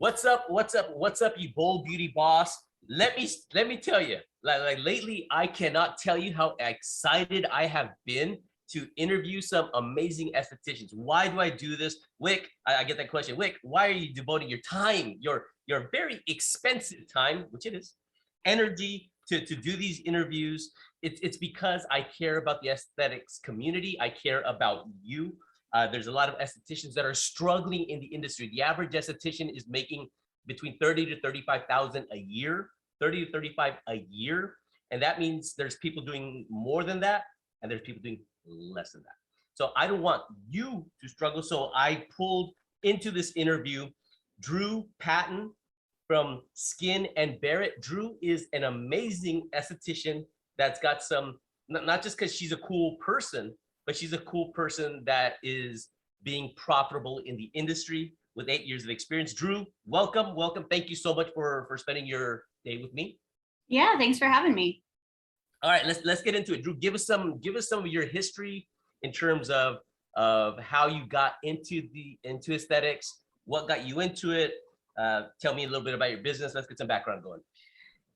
What's up? What's up? What's up, you bold beauty boss? Let me tell you, like lately, I cannot tell you how excited I have been to interview some amazing estheticians. Why do I do this? Wick, I get that question. Wick, why are you devoting your time, your very expensive time, which it is, energy to do these interviews? It's because I care about the aesthetics community. I care about you. There's a lot of estheticians that are struggling in the industry. The average esthetician is making between 30 to 35,000 a year, 30 to 35 a year. And that means there's people doing more than that, and there's people doing less than that. So I don't want you to struggle. So I pulled into this interview Drew Patton from Skin and Barrett. Drew is an amazing esthetician that's got some, not just because she's a cool person, but she's a cool person that is being profitable in the industry with 8 years of experience. Drew, welcome. Thank you so much for spending your day with me. Yeah, thanks for having me. All right, let's get into it. Drew, give us some of your history in terms of how you got into aesthetics, what got you into it. Tell me a little bit about your business. Let's get some background going.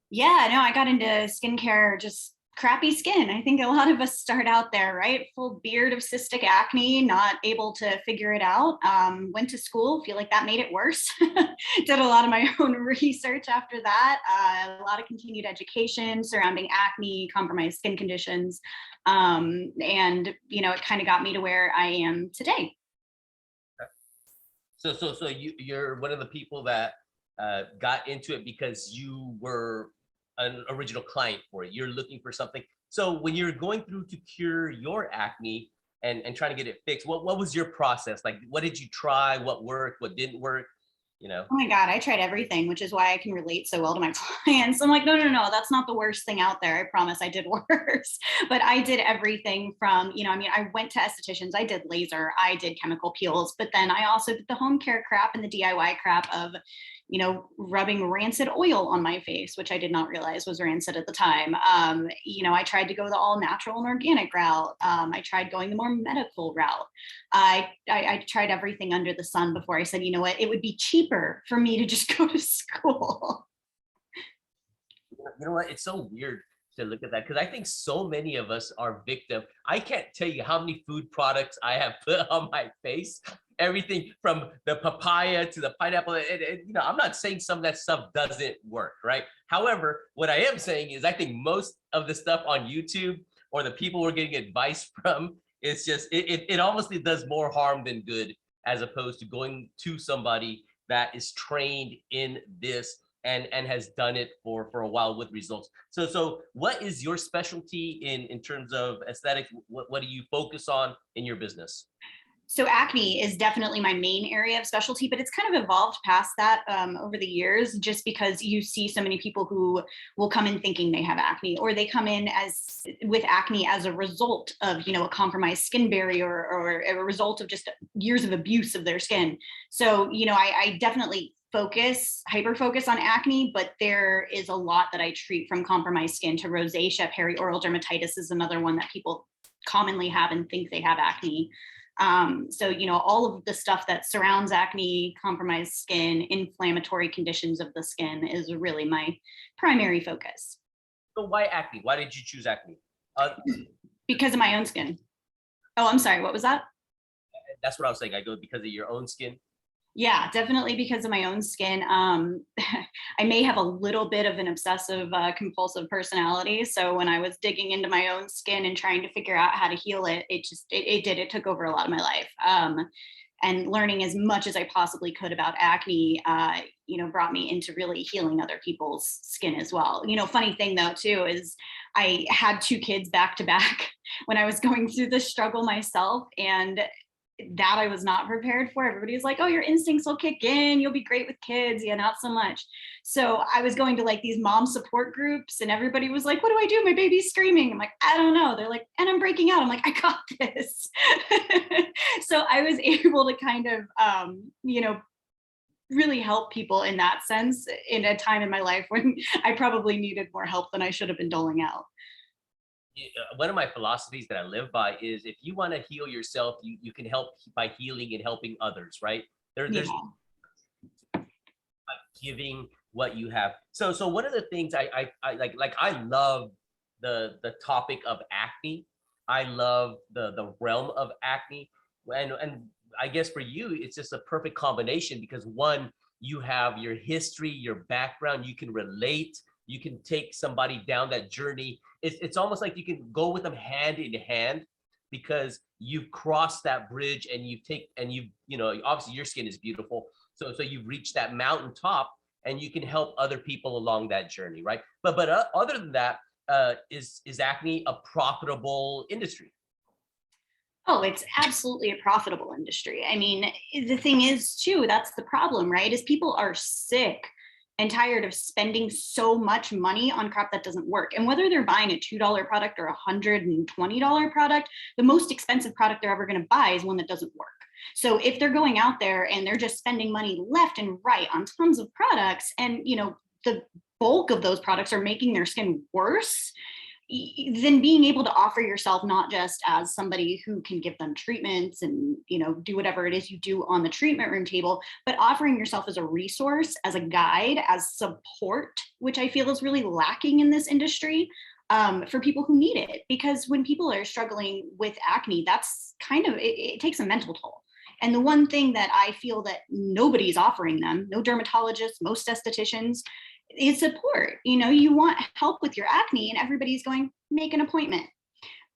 Yeah, no, I got into skincare, just crappy skin. I think a lot of us start out there, right? Full beard of cystic acne, not able to figure it out. Went to school, feel like that made it worse. Did a lot of my own research after that. A lot of continued education surrounding acne, compromised skin conditions. And, it kind of got me to where I am today. So you're one of the people that got into it because you were an original client for it. You're looking for something. So when you're going through to cure your acne and trying to get it fixed, what was your process? Like, what did you try? What worked? What didn't work? Oh my God, I tried everything, which is why I can relate so well to my clients. I'm like, no, that's not the worst thing out there. I promise I did worse. But I did everything from, I went to estheticians, I did laser, I did chemical peels, but then I also did the home care crap and the DIY crap of, rubbing rancid oil on my face, which I did not realize was rancid at the time. I tried to go the all natural and organic route. I tried going the more medical route. I tried everything under the sun before I said, you know what, it would be cheaper for me to just go to school. You know what? It's so weird to look at that because I think so many of us are victim. I can't tell you how many food products I have put on my face. Everything from the papaya to the pineapple. I'm not saying some of that stuff doesn't work, right? However, what I am saying is I think most of the stuff on YouTube or the people we're getting advice from, it's just, it almost does more harm than good as opposed to going to somebody that is trained in this and has done it for a while with results. So what is your specialty in terms of aesthetics? What do you focus on in your business? So acne is definitely my main area of specialty, but it's kind of evolved past that over the years, just because you see so many people who will come in thinking they have acne, or they come in with acne as a result of, a compromised skin barrier or a result of just years of abuse of their skin. So, I definitely hyper focus on acne, but there is a lot that I treat, from compromised skin to rosacea. Perioral dermatitis is another one that people commonly have and think they have acne. So, all of the stuff that surrounds acne, compromised skin, inflammatory conditions of the skin is really my primary focus. So why acne? Why did you choose acne? Because of my own skin. Oh, I'm sorry. What was that? That's what I was saying. I go because of your own skin. Yeah, definitely because of my own skin. I may have a little bit of an obsessive compulsive personality. So when I was digging into my own skin and trying to figure out how to heal it, it took over a lot of my life. And learning as much as I possibly could about acne, brought me into really healing other people's skin as well. Funny thing though, too, is I had 2 kids back to back when I was going through this struggle myself. And that I was not prepared for. Everybody was like, oh, your instincts will kick in. You'll be great with kids. Yeah, not so much. So I was going to like these mom support groups and everybody was like, what do I do? My baby's screaming. I'm like, I don't know. They're like, and I'm breaking out. I'm like, I got this. So I was able to kind of, really help people in that sense in a time in my life when I probably needed more help than I should have been doling out. One of my philosophies that I live by is if you want to heal yourself, you can help by healing and helping others, right? There's Yeah. giving what you have. So one of the things I like I love the topic of acne. I love the realm of acne, and I guess for you it's just a perfect combination because one, you have your history, your background, you can relate, you can take somebody down that journey. It's almost like you can go with them hand in hand because you've crossed that bridge and you know, obviously your skin is beautiful. So you've reached that mountaintop and you can help other people along that journey, right? But other than that, is acne a profitable industry? Oh, it's absolutely a profitable industry. I mean, the thing is, too, that's the problem, right? Is people are sick and tired of spending so much money on crap that doesn't work. And whether they're buying a $2 product or a $120 product, the most expensive product they're ever going to buy is one that doesn't work. So if they're going out there and they're just spending money left and right on tons of products, and the bulk of those products are making their skin worse, then being able to offer yourself not just as somebody who can give them treatments and do whatever it is you do on the treatment room table, but offering yourself as a resource, as a guide, as support, which I feel is really lacking in this industry, for people who need it. Because when people are struggling with acne, that's it takes a mental toll. And the one thing that I feel that nobody's offering them, no dermatologists, most estheticians, is support. You want help with your acne and everybody's going, make an appointment.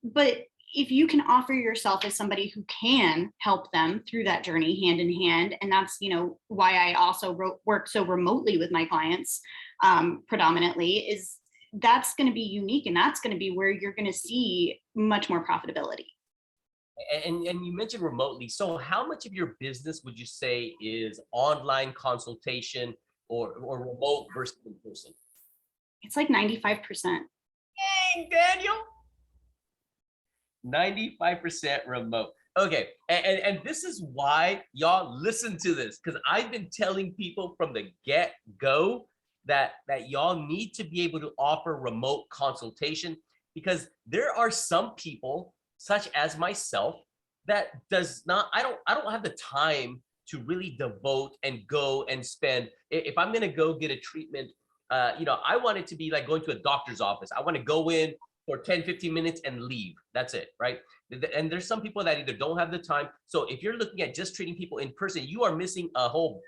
But if you can offer yourself as somebody who can help them through that journey hand in hand, and that's why I also work so remotely with my clients, predominantly, is that's going to be unique, and that's going to be where you're going to see much more profitability. And you mentioned remotely. So how much of your business would you say is online consultation or remote versus in person? It's like 95%. Dang, Daniel. 95% remote. Okay, and this is why y'all listen to this, because I've been telling people from the get-go that y'all need to be able to offer remote consultation, because there are some people, such as myself, that does not, I don't have the time to really devote and go and spend. If I'm gonna go get a treatment, I want it to be like going to a doctor's office. I want to go in for 10-15 minutes and leave. That's it, right? And there's some people that either don't have the time. So if you're looking at just treating people in person, you are missing a whole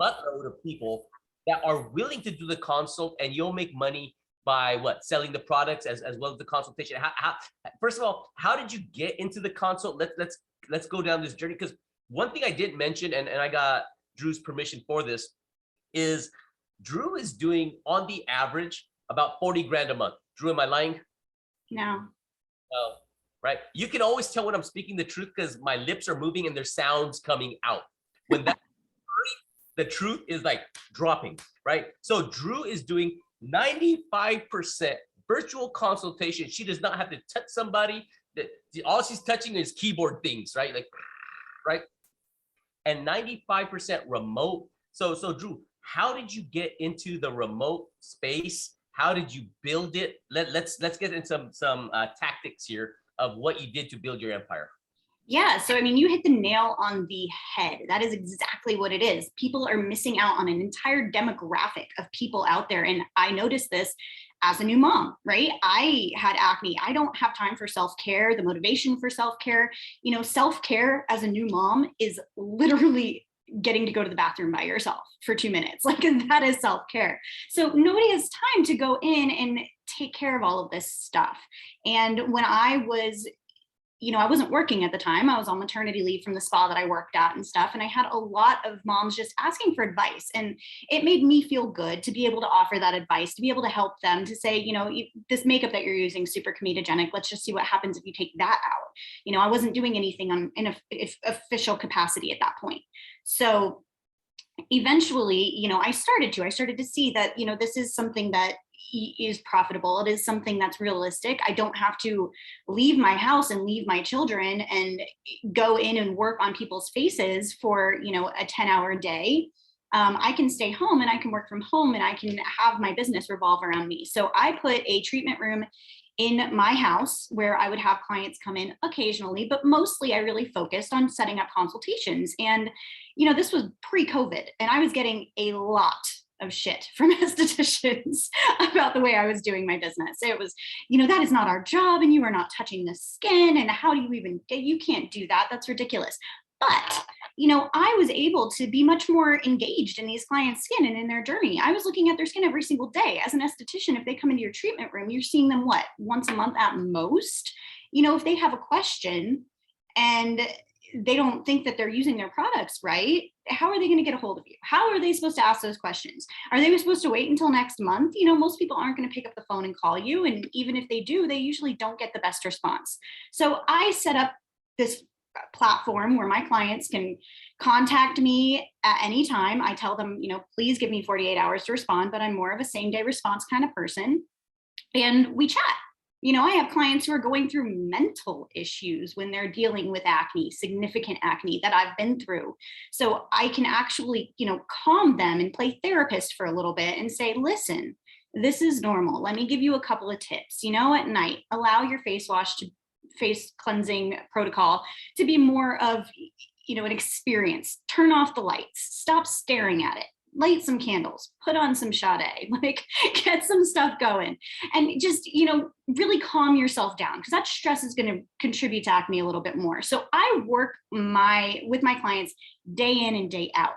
buttload of people that are willing to do the consult, and you'll make money by what? Selling the products as well as the consultation. How first of all, how did you get into the consult? Let's go down this journey, because one thing I didn't mention, and I got Drew's permission for this, is Drew is doing on the average about 40 grand a month. Drew, am I lying? No. Oh, right. You can always tell when I'm speaking the truth because my lips are moving and there's sounds coming out. When that the truth is like dropping, right? So Drew is doing 95% virtual consultation. She does not have to touch somebody. All she's touching is keyboard things, right? Like, right? And 95% remote. So Drew, how did you get into the remote space? How did you build it? Let's get into some tactics here of what you did to build your empire. Yeah, so I mean, you hit the nail on the head. That is exactly what it is. People are missing out on an entire demographic of people out there. And I noticed this as a new mom, right? I had acne. I don't have time for self-care, the motivation for self-care. Self-care as a new mom is literally getting to go to the bathroom by yourself for 2 minutes. Like, that is self-care. So nobody has time to go in and take care of all of this stuff. And when I was I wasn't working at the time. I was on maternity leave from the spa that I worked at and stuff. And I had a lot of moms just asking for advice. And it made me feel good to be able to offer that advice, to be able to help them, to say, this makeup that you're using, super comedogenic. Let's just see what happens if you take that out. I wasn't doing anything in an official capacity at that point. So eventually, I started to see that, this is something that is profitable. It is something that's realistic. I don't have to leave my house and leave my children and go in and work on people's faces for, a 10-hour day. I can stay home and I can work from home and I can have my business revolve around me. So I put a treatment room in my house where I would have clients come in occasionally, but mostly I really focused on setting up consultations. And, this was pre-COVID, and I was getting a lot of shit from estheticians about the way I was doing my business. It was, that is not our job, and you are not touching the skin, and how do you even, you can't do that. That's ridiculous. But, I was able to be much more engaged in these clients' skin and in their journey. I was looking at their skin every single day. As an esthetician, if they come into your treatment room, you're seeing them once a month at most. If they have a question and they don't think that they're using their products right, how are they going to get a hold of you? How are they supposed to ask those questions? Are they supposed to wait until next month? Most people aren't going to pick up the phone and call you. And even if they do, they usually don't get the best response. So I set up this platform where my clients can contact me at any time. I tell them, please give me 48 hours to respond, but I'm more of a same day response kind of person. And we chat. I have clients who are going through mental issues when they're dealing with acne, significant acne that I've been through. So I can actually, calm them and play therapist for a little bit and say, listen, this is normal. Let me give you a couple of tips. At night, allow your face cleansing protocol to be more of, an experience. Turn off the lights, stop staring at it. Light some candles, put on some Sade, get some stuff going, and just, really calm yourself down, because that stress is going to contribute to acne a little bit more. So I work with my clients day in and day out.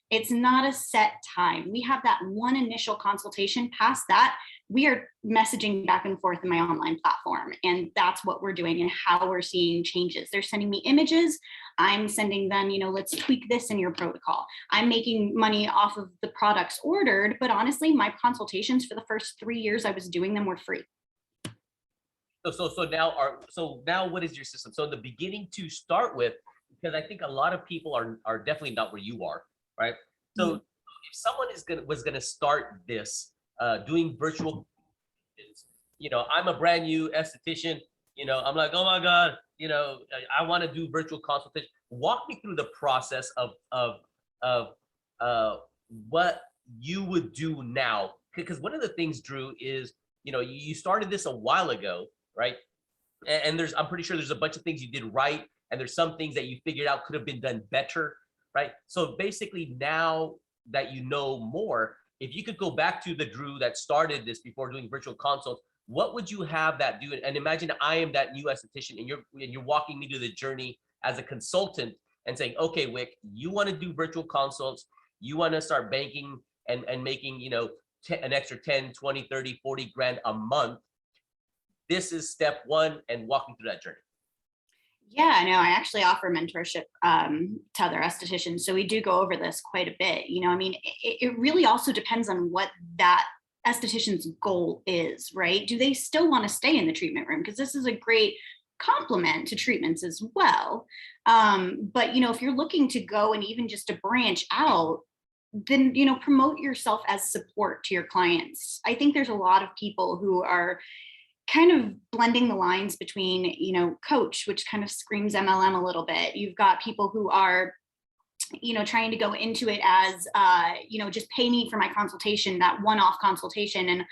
It's not a set time. We have that one initial consultation. Past that, we are messaging back and forth in my online platform. And that's what we're doing and how we're seeing changes. They're sending me images. I'm sending them, let's tweak this in your protocol. I'm making money off of the products ordered, but honestly, my consultations for the first 3 years I was doing them were free. So now what is your system? So in the beginning to start with, because I think a lot of people are definitely not where you are, right? So if someone was gonna start this doing virtual, I'm a brand new esthetician, I'm like, oh my God, I want to do virtual consultation. Walk me through the process of what you would do now. Because one of the things, Drew, is, you started this a while ago, right? And I'm pretty sure there's a bunch of things you did right, and there's some things that you figured out could have been done better, right? So basically, now that you know more, if you could go back to the Drew that started this before doing virtual consults, what would you have that do? And imagine I am that new esthetician, and you're walking me through the journey as a consultant and saying, okay, Wick, you want to do virtual consults, you want to start banking and making, an extra 10, 20, 30, 40 grand a month. This is step one, and walking through that journey. Yeah, no, I actually offer mentorship to other estheticians. So we do go over this quite a bit. It really also depends on what that esthetician's goal is, right? Do they still want to stay in the treatment room? Because this is a great complement to treatments as well. But, if you're looking to go and even just to branch out, then, promote yourself as support to your clients. I think there's a lot of people who are kind of blending the lines between, coach, which kind of screams MLM a little bit. You've got people who are, trying to go into it as, just pay me for my consultation, that one-off consultation, and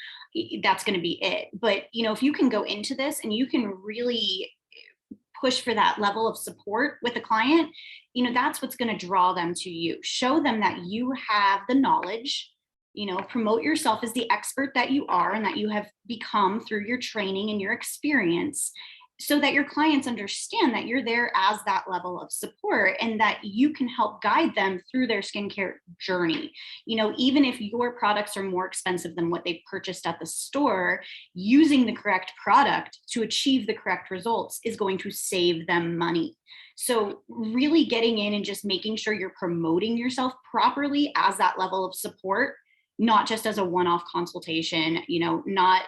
that's going to be it. But, if you can go into this and you can really push for that level of support with a client, that's what's going to draw them to you. Show them that you have the knowledge, promote yourself as the expert that you are and that you have become through your training and your experience, so that your clients understand that you're there as that level of support and that you can help guide them through their skincare journey. Even if your products are more expensive than what they purchased at the store, using the correct product to achieve the correct results is going to save them money. So really getting in and just making sure you're promoting yourself properly as that level of support, not just as a one-off consultation, not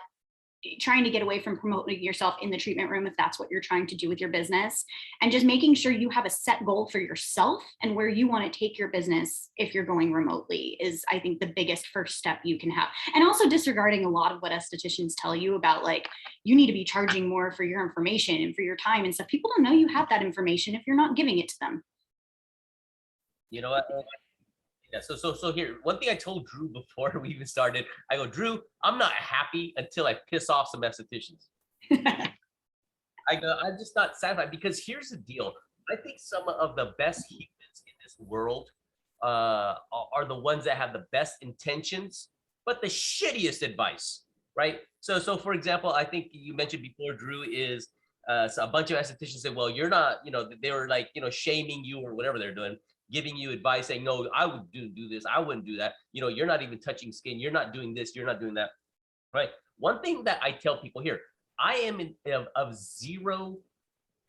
trying to get away from promoting yourself in the treatment room if that's what you're trying to do with your business, and just making sure you have a set goal for yourself and where you want to take your business if you're going remotely is, I think, the biggest first step you can have. And also disregarding a lot of what estheticians tell you about, you need to be charging more for your information and for your time and stuff. People don't know you have that information if you're not giving it to them. You know what? Yeah, so here, one thing I told Drew before we even started, I go, Drew, I'm not happy until I piss off some estheticians. I go, I'm just not satisfied, because here's the deal. I think some of the best humans in this world are the ones that have the best intentions, but the shittiest advice, right? So for example, I think you mentioned before, Drew, is so a bunch of estheticians said, well, you're not, they were like, shaming you or whatever they're doing, giving you advice saying, no, I would do this. I wouldn't do that. You're not even touching skin. You're not doing this. You're not doing that. Right. One thing that I tell people here, I am of zero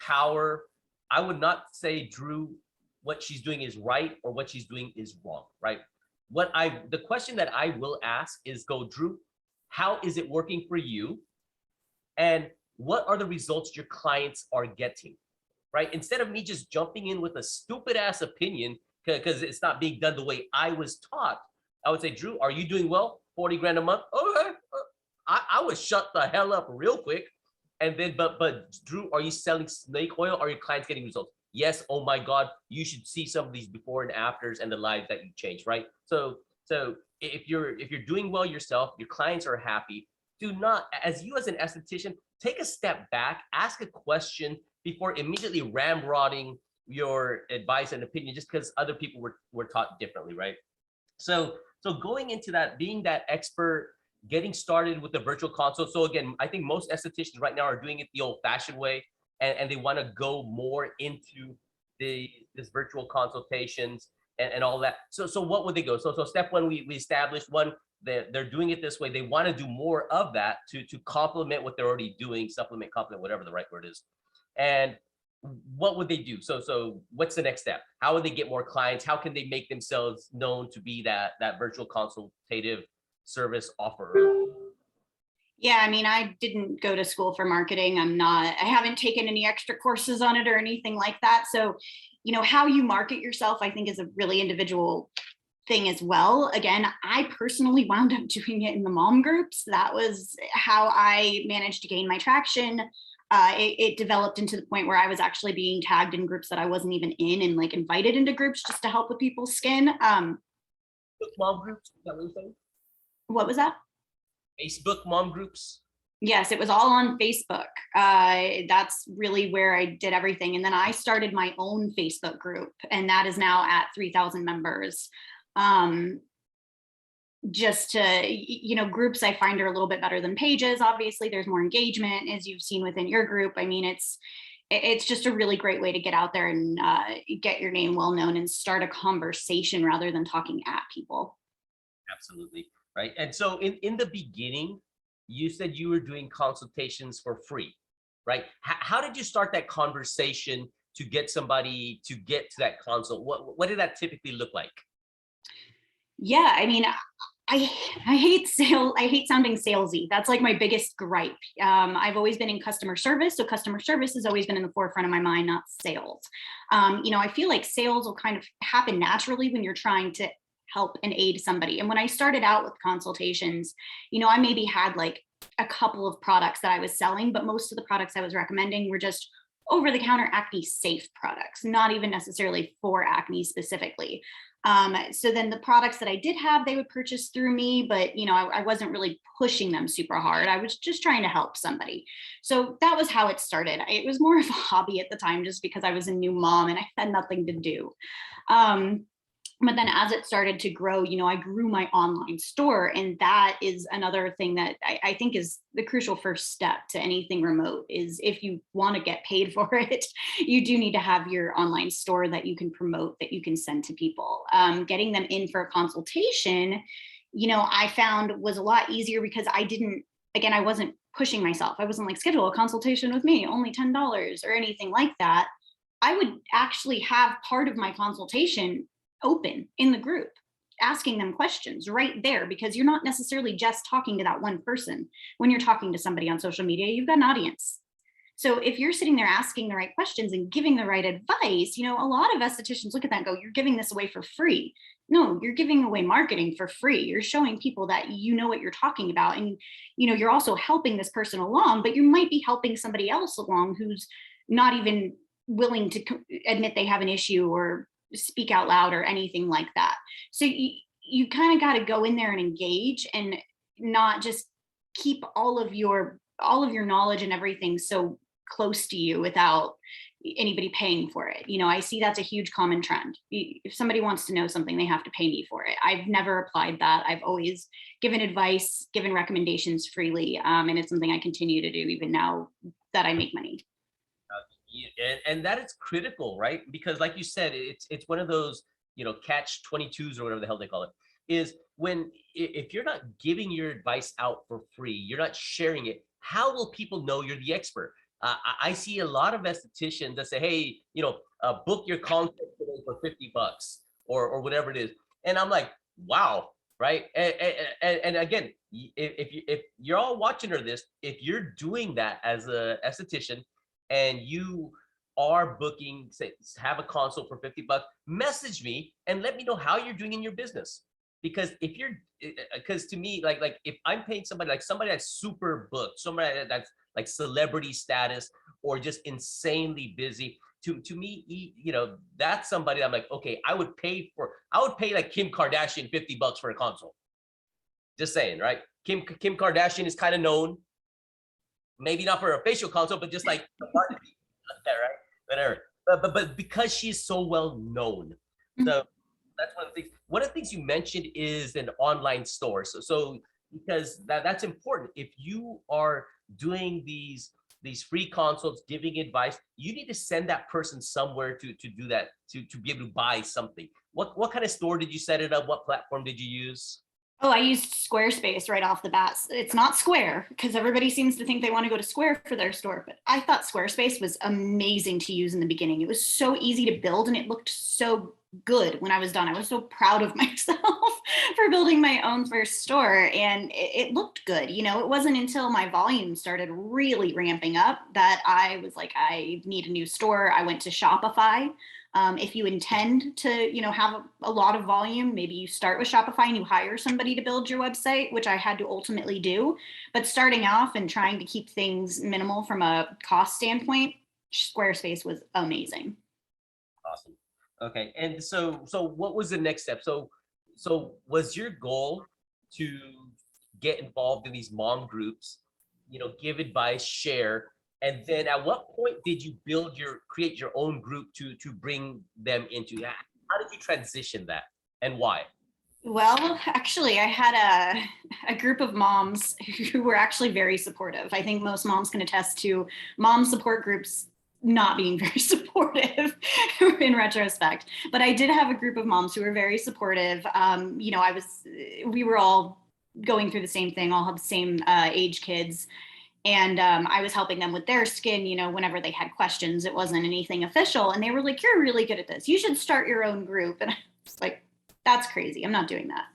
power. I would not say, Drew, what she's doing is right or what she's doing is wrong, right? The question that I will ask is, go, Drew, how is it working for you? And what are the results your clients are getting, right? Instead of me just jumping in with a stupid ass opinion because it's not being done the way I was taught, I would say, Drew, are you doing well? 40 grand a month? Okay. I would shut the hell up real quick. And then, but Drew, are you selling snake oil? Are your clients getting results? Yes. Oh my God, you should see some of these before and afters and the lives that you change, right? So if you're doing well yourself, your clients are happy. Do not, as an esthetician, take a step back, ask a question before immediately ramrodding your advice and opinion just because other people were taught differently, right? So going into that, being that expert, getting started with the virtual consult. So again, I think most estheticians right now are doing it the old-fashioned way, and they want to go more into this virtual consultations and all that. So what would they go? So step one, we established one. They're doing it this way. They want to do more of that to complement what they're already doing, supplement, complement, whatever the right word is. And what would they do? So what's the next step? How would they get more clients? How can they make themselves known to be that virtual consultative service offerer? Yeah, I mean, I didn't go to school for marketing. I haven't taken any extra courses on it or anything like that. So, how you market yourself, I think, is a really individual thing as well. Again, I personally wound up doing it in the mom groups. That was how I managed to gain my traction. It developed into the point where I was actually being tagged in groups that I wasn't even in and like invited into groups just to help with people's skin. Mom groups? Is that what you're saying? What was that? Facebook mom groups? Yes, it was all on Facebook. That's really where I did everything. And then I started my own Facebook group, and that is now at 3,000 members. Just to, groups I find are a little bit better than pages. Obviously, there's more engagement, as you've seen within your group. I mean, it's just a really great way to get out there and get your name well known and start a conversation rather than talking at people. Absolutely. Right. And so in the beginning, you said you were doing consultations for free, right? How did you start that conversation to get somebody to get to that consult? What did that typically look like? Yeah, I mean, I hate sales. I hate sounding salesy. That's like my biggest gripe. I've always been in customer service. So customer service has always been in the forefront of my mind, not sales. I feel like sales will kind of happen naturally when you're trying to help and aid somebody. And when I started out with consultations, I maybe had like a couple of products that I was selling, but most of the products I was recommending were just over-the-counter acne safe products, not even necessarily for acne specifically. So then the products that I did have, they would purchase through me, but I wasn't really pushing them super hard. I was just trying to help somebody. So that was how it started. It was more of a hobby at the time, just because I was a new mom and I had nothing to do. But then as it started to grow, I grew my online store. And that is another thing that I think is the crucial first step to anything remote is if you want to get paid for it, you do need to have your online store that you can promote, that you can send to people. Getting them in for a consultation, I found was a lot easier because I wasn't pushing myself. I wasn't like, schedule a consultation with me, only $10 or anything like that. I would actually have part of my consultation open in the group, asking them questions right there, because you're not necessarily just talking to that one person. When you're talking to somebody on social media, you've got an audience. So if you're sitting there asking the right questions and giving the right advice, a lot of estheticians look at that and go, you're giving this away for free. No, you're giving away marketing for free. You're showing people that you know what you're talking about. And, you're also helping this person along, but you might be helping somebody else along who's not even willing to admit they have an issue or speak out loud or anything like that. So you kind of got to go in there and engage and not just keep all of your knowledge and everything so close to you without, anybody paying for it. I see that's a huge common trend. If somebody wants to know something, they have to pay me for it. I've never applied that. I've always given advice, given recommendations freely. And it's something I continue to do even now that I make money. And that is critical, right? Because like you said, it's one of those, catch 22s or whatever the hell they call it, is when if you're not giving your advice out for free, you're not sharing it, how will people know you're the expert? I see a lot of estheticians that say, hey, book your consult today for $50 or whatever it is. And I'm like, wow, right? And again, if you're all watching or this, if you're doing that as a esthetician and you are booking, say, have a consult for $50, message me and let me know how you're doing in your business. Because because to me, like if I'm paying somebody, like somebody that's super booked, somebody that's like celebrity status or just insanely busy, to me, that's somebody I'm like, okay, I would pay like Kim Kardashian $50 for a consult. Just saying, right? Kim Kardashian is kind of known, maybe not for a facial consult, but just like that, right? Whatever. But because she's so well known, so that's one of the things. One of the things you mentioned is an online store. So because that's important. If you are doing these free consults, giving advice, you need to send that person somewhere to do that, to be able to buy something. What kind of store did you set it up? What platform did you use? Oh, I used Squarespace right off the bat. It's not Square because everybody seems to think they want to go to Square for their store, but I thought Squarespace was amazing to use in the beginning. It was so easy to build and it looked so good when I was done. I was so proud of myself for building my own first store, and it looked good. It wasn't until my volume started really ramping up that I was like, I need a new store. I went to Shopify. If you intend to, have a lot of volume, maybe you start with Shopify and you hire somebody to build your website, which I had to ultimately do. But starting off and trying to keep things minimal from a cost standpoint, Squarespace was amazing. Awesome. Okay. And so what was the next step? So was your goal to get involved in these mom groups, give advice, share, and then at what point did you create your own group to bring them into that? How did you transition that and why? Well, actually, I had a group of moms who were actually very supportive. I think most moms can attest to mom support groups not being very supportive in retrospect. But I did have a group of moms who were very supportive. We were all going through the same thing, all have the same age kids. And I was helping them with their skin, whenever they had questions. It wasn't anything official. And they were like, you're really good at this. You should start your own group. And I was like, that's crazy. I'm not doing that.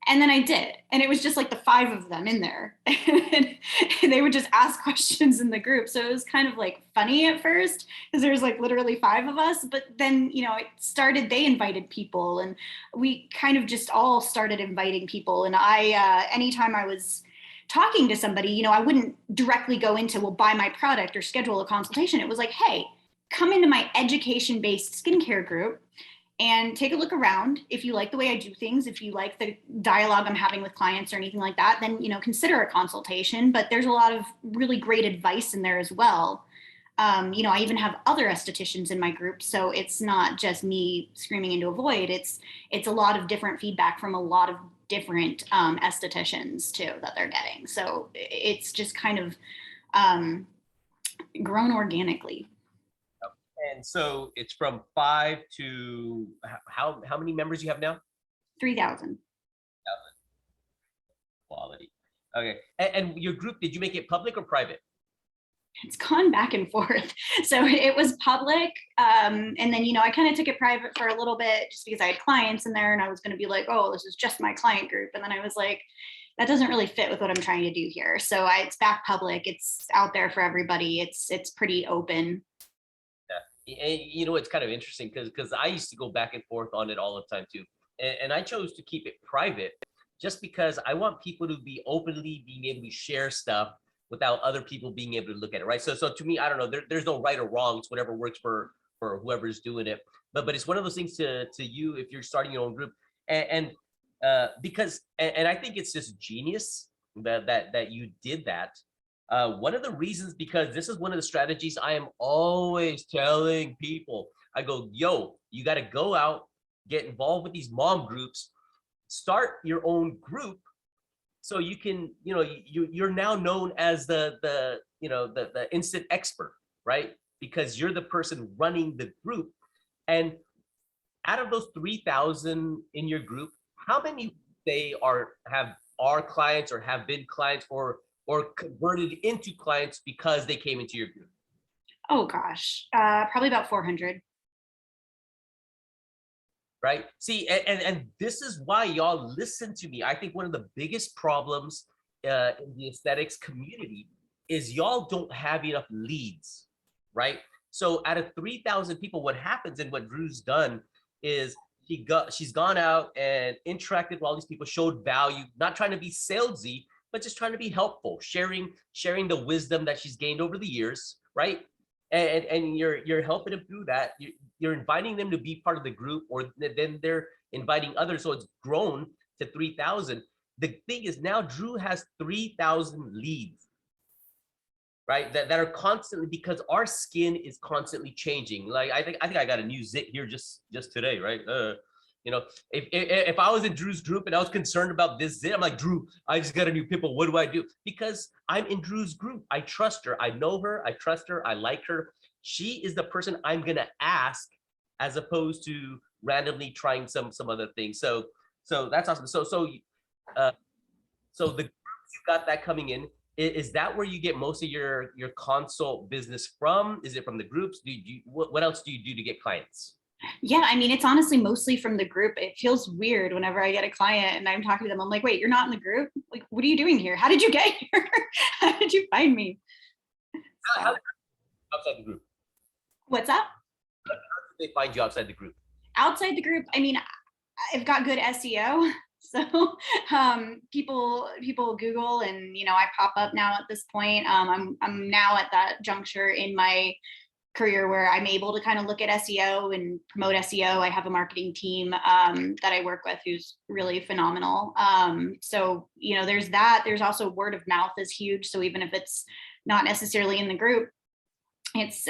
And then I did. And it was just like the 5 of them in there. And they would just ask questions in the group. So it was kind of like funny at first because there was like literally 5 of us. But then, they invited people and we kind of just all started inviting people. And anytime I was talking to somebody, I wouldn't directly go into, well, buy my product or schedule a consultation. It was like, hey, come into my education-based skincare group and take a look around. If you like the way I do things, if you like the dialogue I'm having with clients or anything like that, then, consider a consultation. But there's a lot of really great advice in there as well. I even have other estheticians in my group. So it's not just me screaming into a void. It's a lot of different feedback from a lot of different estheticians too that they're getting. So it's just kind of grown organically. And so it's from 5 to how many members you have now? 3,000. Quality. Okay. And your group, did you make it public or private? It's gone back and forth. So it was public. And then, I kind of took it private for a little bit just because I had clients in there and I was going to be like, oh, this is just my client group. And then I was like, that doesn't really fit with what I'm trying to do here. So it's back public. It's out there for everybody. It's pretty open. Yeah. And, it's kind of interesting because I used to go back and forth on it all the time too. And I chose to keep it private just because I want people to be openly being able to share stuff without other people being able to look at it, right? So to me, I don't know, there's no right or wrong. It's whatever works for whoever's doing it. But it's one of those things to you if you're starting your own group, because I think it's just genius that you did that, One of the reasons, because this is one of the strategies I am always telling people. I go, yo, you got to go out, get involved with these mom groups, start your own group, so you can, you're now known as the instant expert, right? Because you're the person running the group. And out of those 3,000 in your group, how many they are clients or have been clients or converted into clients because they came into your group? Oh gosh, probably about 400. Right? See, and this is why y'all listen to me. I think one of the biggest problems in the aesthetics community is y'all don't have enough leads, right? So out of 3,000 people, what happens and what Dru's done is she's gone out and interacted with all these people, showed value, not trying to be salesy, but just trying to be helpful, sharing the wisdom that she's gained over the years, right? And you're helping them through that. You're inviting them to be part of the group, or then they're inviting others. So it's grown to 3,000. The thing is, now Dru has 3,000 leads, right? That are constantly, because our skin is constantly changing. Like I think I got a new zit here just today, right? If I was in Dru's group and I was concerned about this zit, I'm like, Dru, I just got a new pimple. What do I do? Because I'm in Dru's group. I trust her. I know her. I trust her. I like her. She is the person I'm gonna ask, as opposed to randomly trying some other thing. So that's awesome. So the groups you got that coming in. Is that where you get most of your consult business from? Is it from the groups? What else do you do to get clients? Yeah, I mean, it's honestly mostly from the group. It feels weird whenever I get a client and I'm talking to them. I'm like, wait, you're not in the group? Like, what are you doing here? How did you get here? How did you find me? How outside the group? What's up? How do they find you outside the group? Outside the group, I mean, I've got good SEO. So people Google, and I pop up now at this point. I'm now at that juncture in my career where I'm able to kind of look at SEO and promote SEO. I have a marketing team that I work with who's really phenomenal. So there's that. There's also word of mouth is huge. So even if it's not necessarily in the group, it's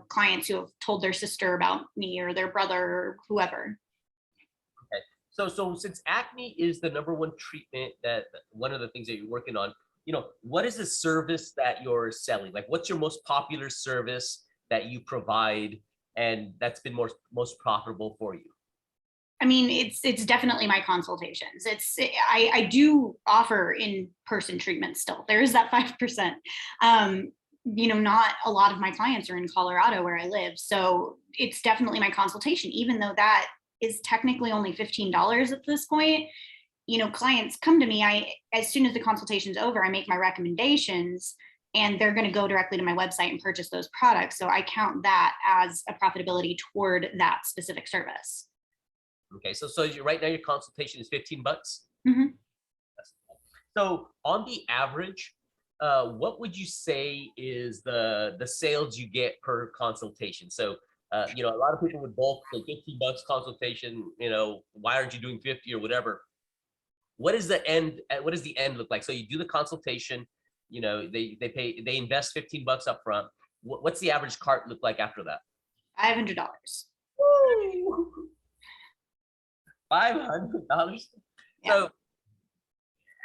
clients who have told their sister about me or their brother or whoever. So since acne is the #1 treatment, that one of the things that you're working on, what is the service that you're selling? Like, what's your most popular service that you provide and that's been most profitable for you? I mean, it's definitely my consultations. I do offer in-person treatment still. There is that 5%. Not a lot of my clients are in Colorado where I live. So it's definitely my consultation, even though that is technically only $15 at this point. Clients come to me. As soon as the consultation's over, I make my recommendations and they're going to go directly to my website and purchase those products. So I count that as a profitability toward that specific service. Okay, so right now your consultation is $15. Mm-hmm. So on the average, what would you say is the sales you get per consultation? So a lot of people would bulk, so $15 consultation. Why aren't you doing 50 or whatever? What does the end look like? So you do the consultation, they invest $15 up front. What's the average cart look like after that? $500. $500. Yeah. So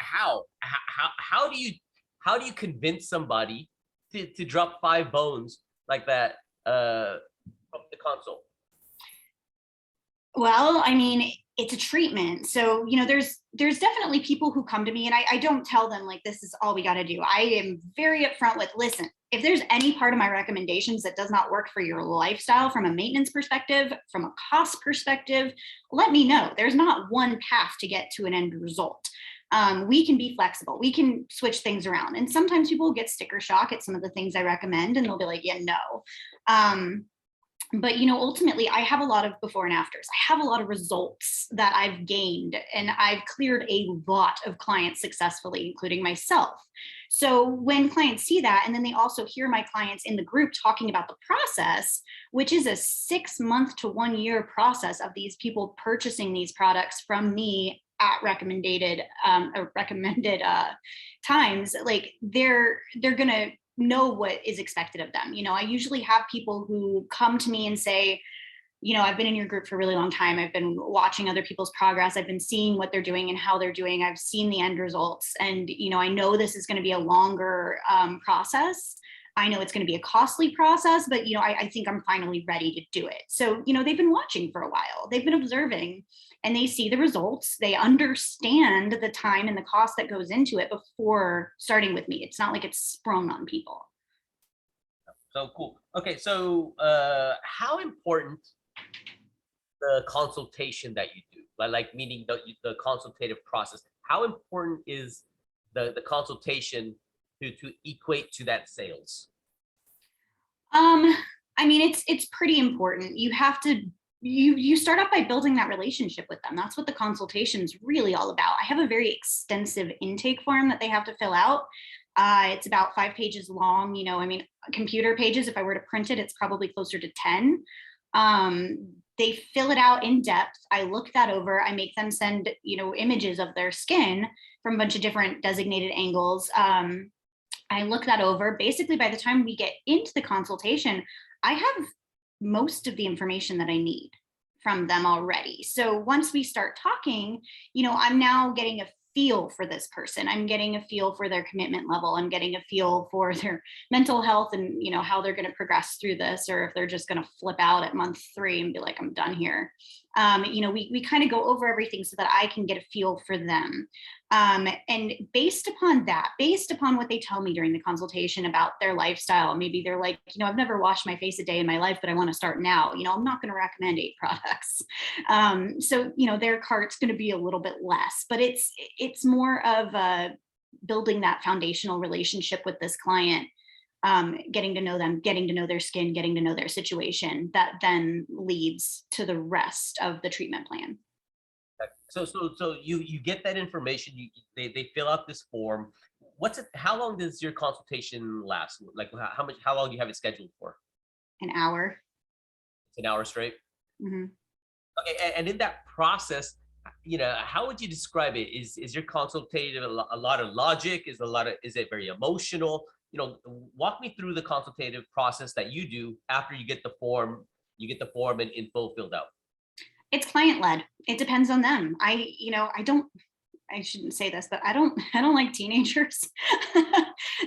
how do you convince somebody to drop 5 bones like that from the console? Well, I mean, it's a treatment. So, there's definitely people who come to me and I don't tell them like, this is all we got to do. I am very upfront with, listen, if there's any part of my recommendations that does not work for your lifestyle from a maintenance perspective, from a cost perspective, let me know. There's not one path to get to an end result. We can be flexible. We can switch things around. And sometimes people get sticker shock at some of the things I recommend and they'll be like, yeah, no. But ultimately I have a lot of before and afters. I have a lot of results that I've gained, and I've cleared a lot of clients successfully, including myself. So when clients see that, and then they also hear my clients in the group talking about the process, which is a 6 month to 1 year process of these people purchasing these products from me at recommended times, like they're gonna know what is expected of them. I usually have people who come to me and say, I've been in your group for a really long time. I've been watching other people's progress. I've been seeing what they're doing and how they're doing. I've seen the end results. And, I know this is going to be a longer process. I know it's going to be a costly process, but, I think I'm finally ready to do it. So, they've been watching for a while. They've been observing and they see the results. They understand the time and the cost that goes into it before starting with me. It's not like it's sprung on people. So cool. Okay, so how important the consultation that you do, like meaning the consultative process, how important is the consultation to equate to that sales? I mean, it's pretty important. You have to you start off by building that relationship with them. That's what the consultation is really all about. I have a very extensive intake form that they have to fill out. It's about 5 pages long. I mean, computer pages, if I were to print it, it's probably closer to 10. They fill it out in depth. I look that over. I make them send, images of their skin from a bunch of different designated angles. I look that over. Basically, by the time we get into the consultation, I have most of the information that I need from them already. So once we start talking, I'm now getting a feel for this person. I'm getting a feel for their commitment level. I'm getting a feel for their mental health and, how they're going to progress through this, or if they're just going to flip out at month 3 and be like, I'm done here. We kind of go over everything so that I can get a feel for them. And based upon what they tell me during the consultation about their lifestyle, maybe they're like, I've never washed my face a day in my life, but I want to start now. I'm not going to recommend 8 products. So, their cart's going to be a little bit less, but it's more of building that foundational relationship with this client, getting to know them, getting to know their skin, getting to know their situation, that then leads to the rest of the treatment plan. So you get that information. They fill out this form. How long does your consultation last? Like how long do you have it scheduled for? An hour. It's an hour straight. Mm-hmm. Okay, and in that process, how would you describe it? Is your consultative a lot of logic? Is it very emotional? Walk me through the consultative process that you do after you get the form. And info filled out. It's client led. It depends on them. I shouldn't say this, but I don't like teenagers.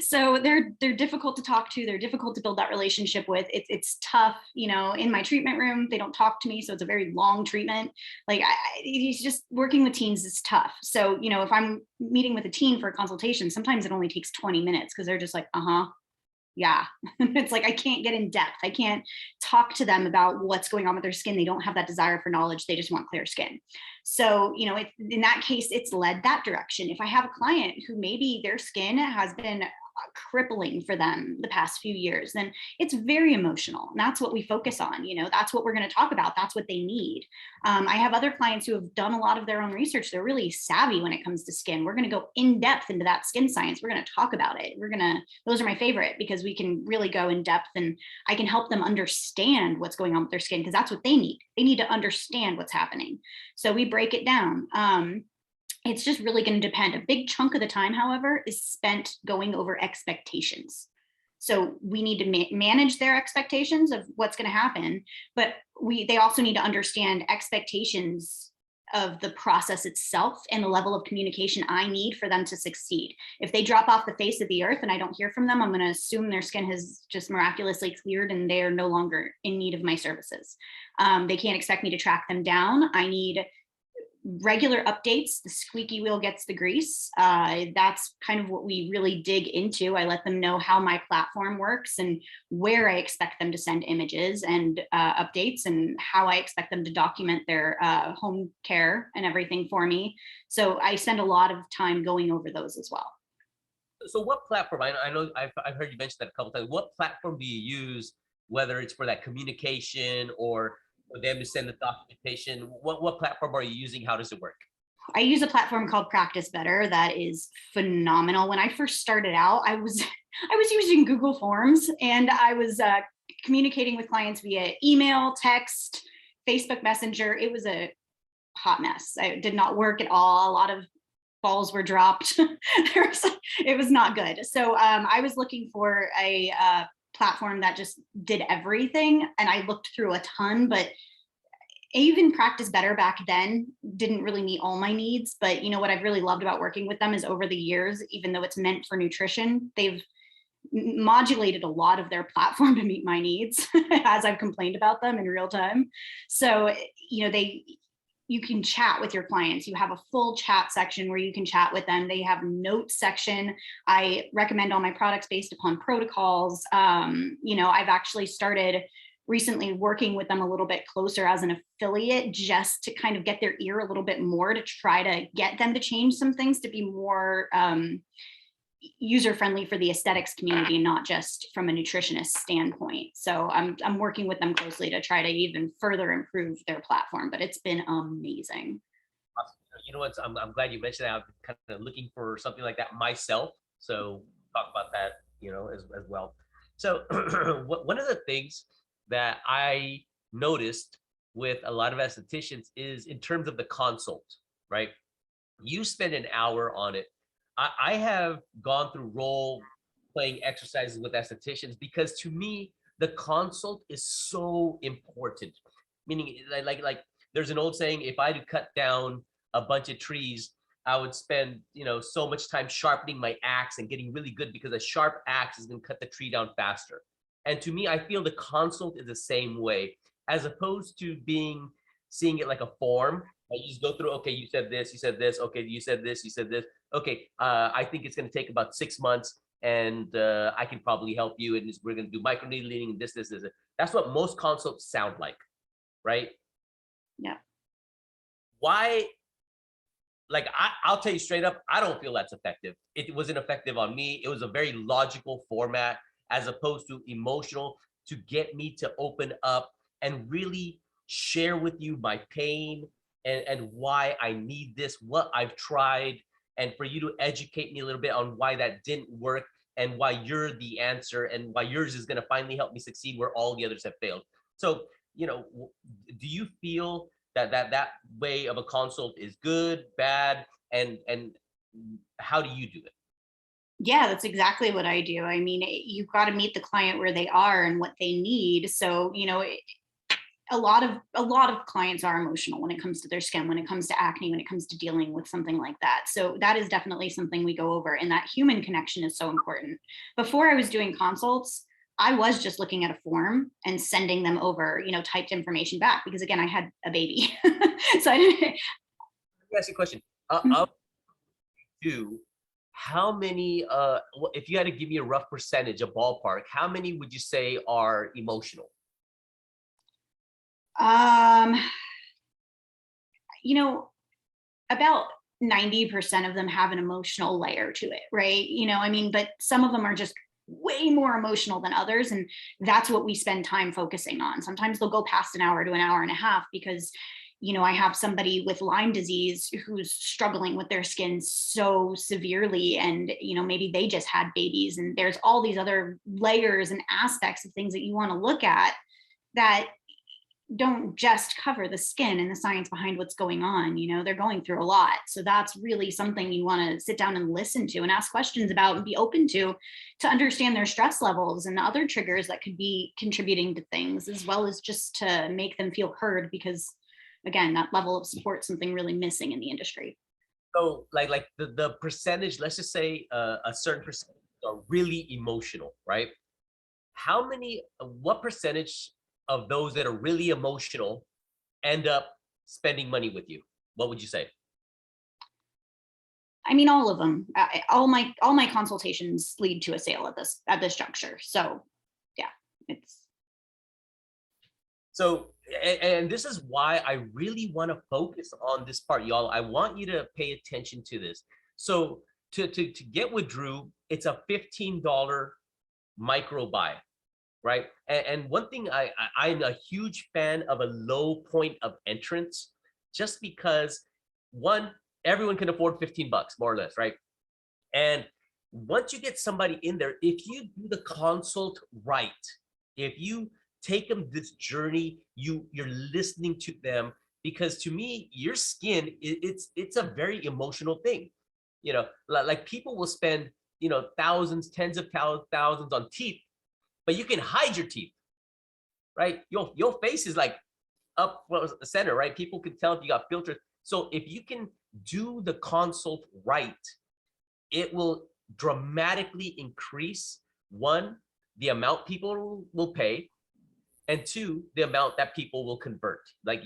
So they're difficult to talk to. They're difficult to build that relationship with. It's tough, in my treatment room, they don't talk to me. So it's a very long treatment. Like it's just working with teens is tough. So, if I'm meeting with a teen for a consultation, sometimes it only takes 20 minutes because they're just like, yeah. It's like, I can't get in depth. I can't talk to them about what's going on with their skin. They don't have that desire for knowledge. They just want clear skin. So, in that case, it's led that direction. If I have a client who maybe their skin has been crippling for them the past few years, then it's very emotional. And that's what we focus on. That's what we're going to talk about. That's what they need. I have other clients who have done a lot of their own research. They're really savvy when it comes to skin. We're going to go in depth into that skin science. We're going to talk about it. Those are my favorite because we can really go in depth and I can help them understand what's going on with their skin because that's what they need. They need to understand what's happening. So we break it down. It's just really going to depend. A big chunk of the time, however, is spent going over expectations. So we need to manage their expectations of what's going to happen, but they also need to understand expectations of the process itself and the level of communication I need for them to succeed. If they drop off the face of the earth and I don't hear from them, I'm going to assume their skin has just miraculously cleared and they are no longer in need of my services. They can't expect me to track them down. I need regular updates. The squeaky wheel gets the grease. That's kind of what we really dig into. I let them know how my platform works and where I expect them to send images and updates and how I expect them to document their home care and everything for me. So I spend a lot of time going over those as well. So what platform, I know I've heard you mention that a couple times. What platform do you use, whether it's for that communication or for them to send the documentation? What platform are you using? How does it work? I use a platform called Practice Better that is phenomenal. When I first started out, I was using Google Forms and I was communicating with clients via email, text, Facebook Messenger. It was a hot mess. It did not work at all. A lot of balls were dropped. It was not good. So I was looking for a platform that just did everything. And I looked through a ton, but even Practice Better back then didn't really meet all my needs. But you know what I've really loved about working with them is over the years, even though it's meant for nutrition, they've modulated a lot of their platform to meet my needs as I've complained about them in real time. So, you know, you can chat with your clients. You have a full chat section where you can chat with them. They have notes section. I recommend all my products based upon protocols. You know, I've actually started recently working with them a little bit closer as an affiliate, just to kind of get their ear a little bit more, to try to get them to change some things to be more user-friendly for the aesthetics community, not just from a nutritionist standpoint. So I'm working with them closely to try to even further improve their platform, but it's been amazing. Awesome. You know what? I'm glad you mentioned that. I'm kind of looking for something like that myself. So talk about that, you know, as well. So one of the things that I noticed with a lot of estheticians is in terms of the consult, right? You spend an hour on it. I have gone through role playing exercises with estheticians because to me, the consult is so important. Meaning like there's an old saying, if I had to cut down a bunch of trees, I would spend, you know, so much time sharpening my axe and getting really good, because a sharp axe is going to cut the tree down faster. And to me, I feel the consult is the same way, as opposed to seeing it like a form. You just go through, okay, you said this, okay, you said this, okay, I think it's going to take about 6 months, and I can probably help you, and we're going to do microneedling and this. That's what most consults sound like, right? Yeah. Why? Like, I'll tell you straight up, I don't feel that's effective. It wasn't effective on me. It was a very logical format as opposed to emotional, to get me to open up and really share with you my pain and why I need this, what I've tried, and for you to educate me a little bit on why that didn't work and why you're the answer and why yours is going to finally help me succeed where all the others have failed. So, you know, do you feel that way of a consult is good, bad, and how do you do it? Yeah, that's exactly what I do. I mean, you've got to meet the client where they are and what they need. So, you know, a lot of clients are emotional when it comes to their skin, when it comes to acne, when it comes to dealing with something like that. So that is definitely something we go over, and that human connection is so important. Before I was doing consults, I was just looking at a form and sending them over, you know, typed information back, because again, I had a baby. So I didn't. Let me ask you a question. Of you, how many, if you had to give me a rough percentage, a ballpark, how many would you say are emotional? You know, about 90% of them have an emotional layer to it, right? You know, I mean, but some of them are just way more emotional than others. And that's what we spend time focusing on. Sometimes they'll go past an hour to an hour and a half because, you know, I have somebody with Lyme disease who's struggling with their skin so severely, and, you know, maybe they just had babies, and there's all these other layers and aspects of things that you want to look at that don't just cover the skin and the science behind what's going on. You know, they're going through a lot. So that's really something you want to sit down and listen to and ask questions about and be open to understand their stress levels and the other triggers that could be contributing to things, as well as just to make them feel heard, because again, that level of support is something really missing in the industry. So like the percentage, let's just say a certain percentage are really emotional, right? What percentage of those that are really emotional end up spending money with you? What would you say? I mean, all of them. All my consultations lead to a sale at this juncture. So yeah, it's. So, and this is why I really want to focus on this part, y'all. I want you to pay attention to this. So to get with Drew, it's a $15 micro buy, right? And one thing, I'm a huge fan of a low point of entrance, just because one, everyone can afford 15 bucks, more or less, right? And once you get somebody in there, if you do the consult right, if you take them this journey, you're listening to them, because to me, your skin, it's a very emotional thing. You know, like people will spend, you know, thousands, tens of thousands on teeth, but you can hide your teeth, right? Your face is like up, well, the center, right? People can tell if you got filters. So if you can do the consult right, it will dramatically increase, one, the amount people will pay, and two, the amount that people will convert. Like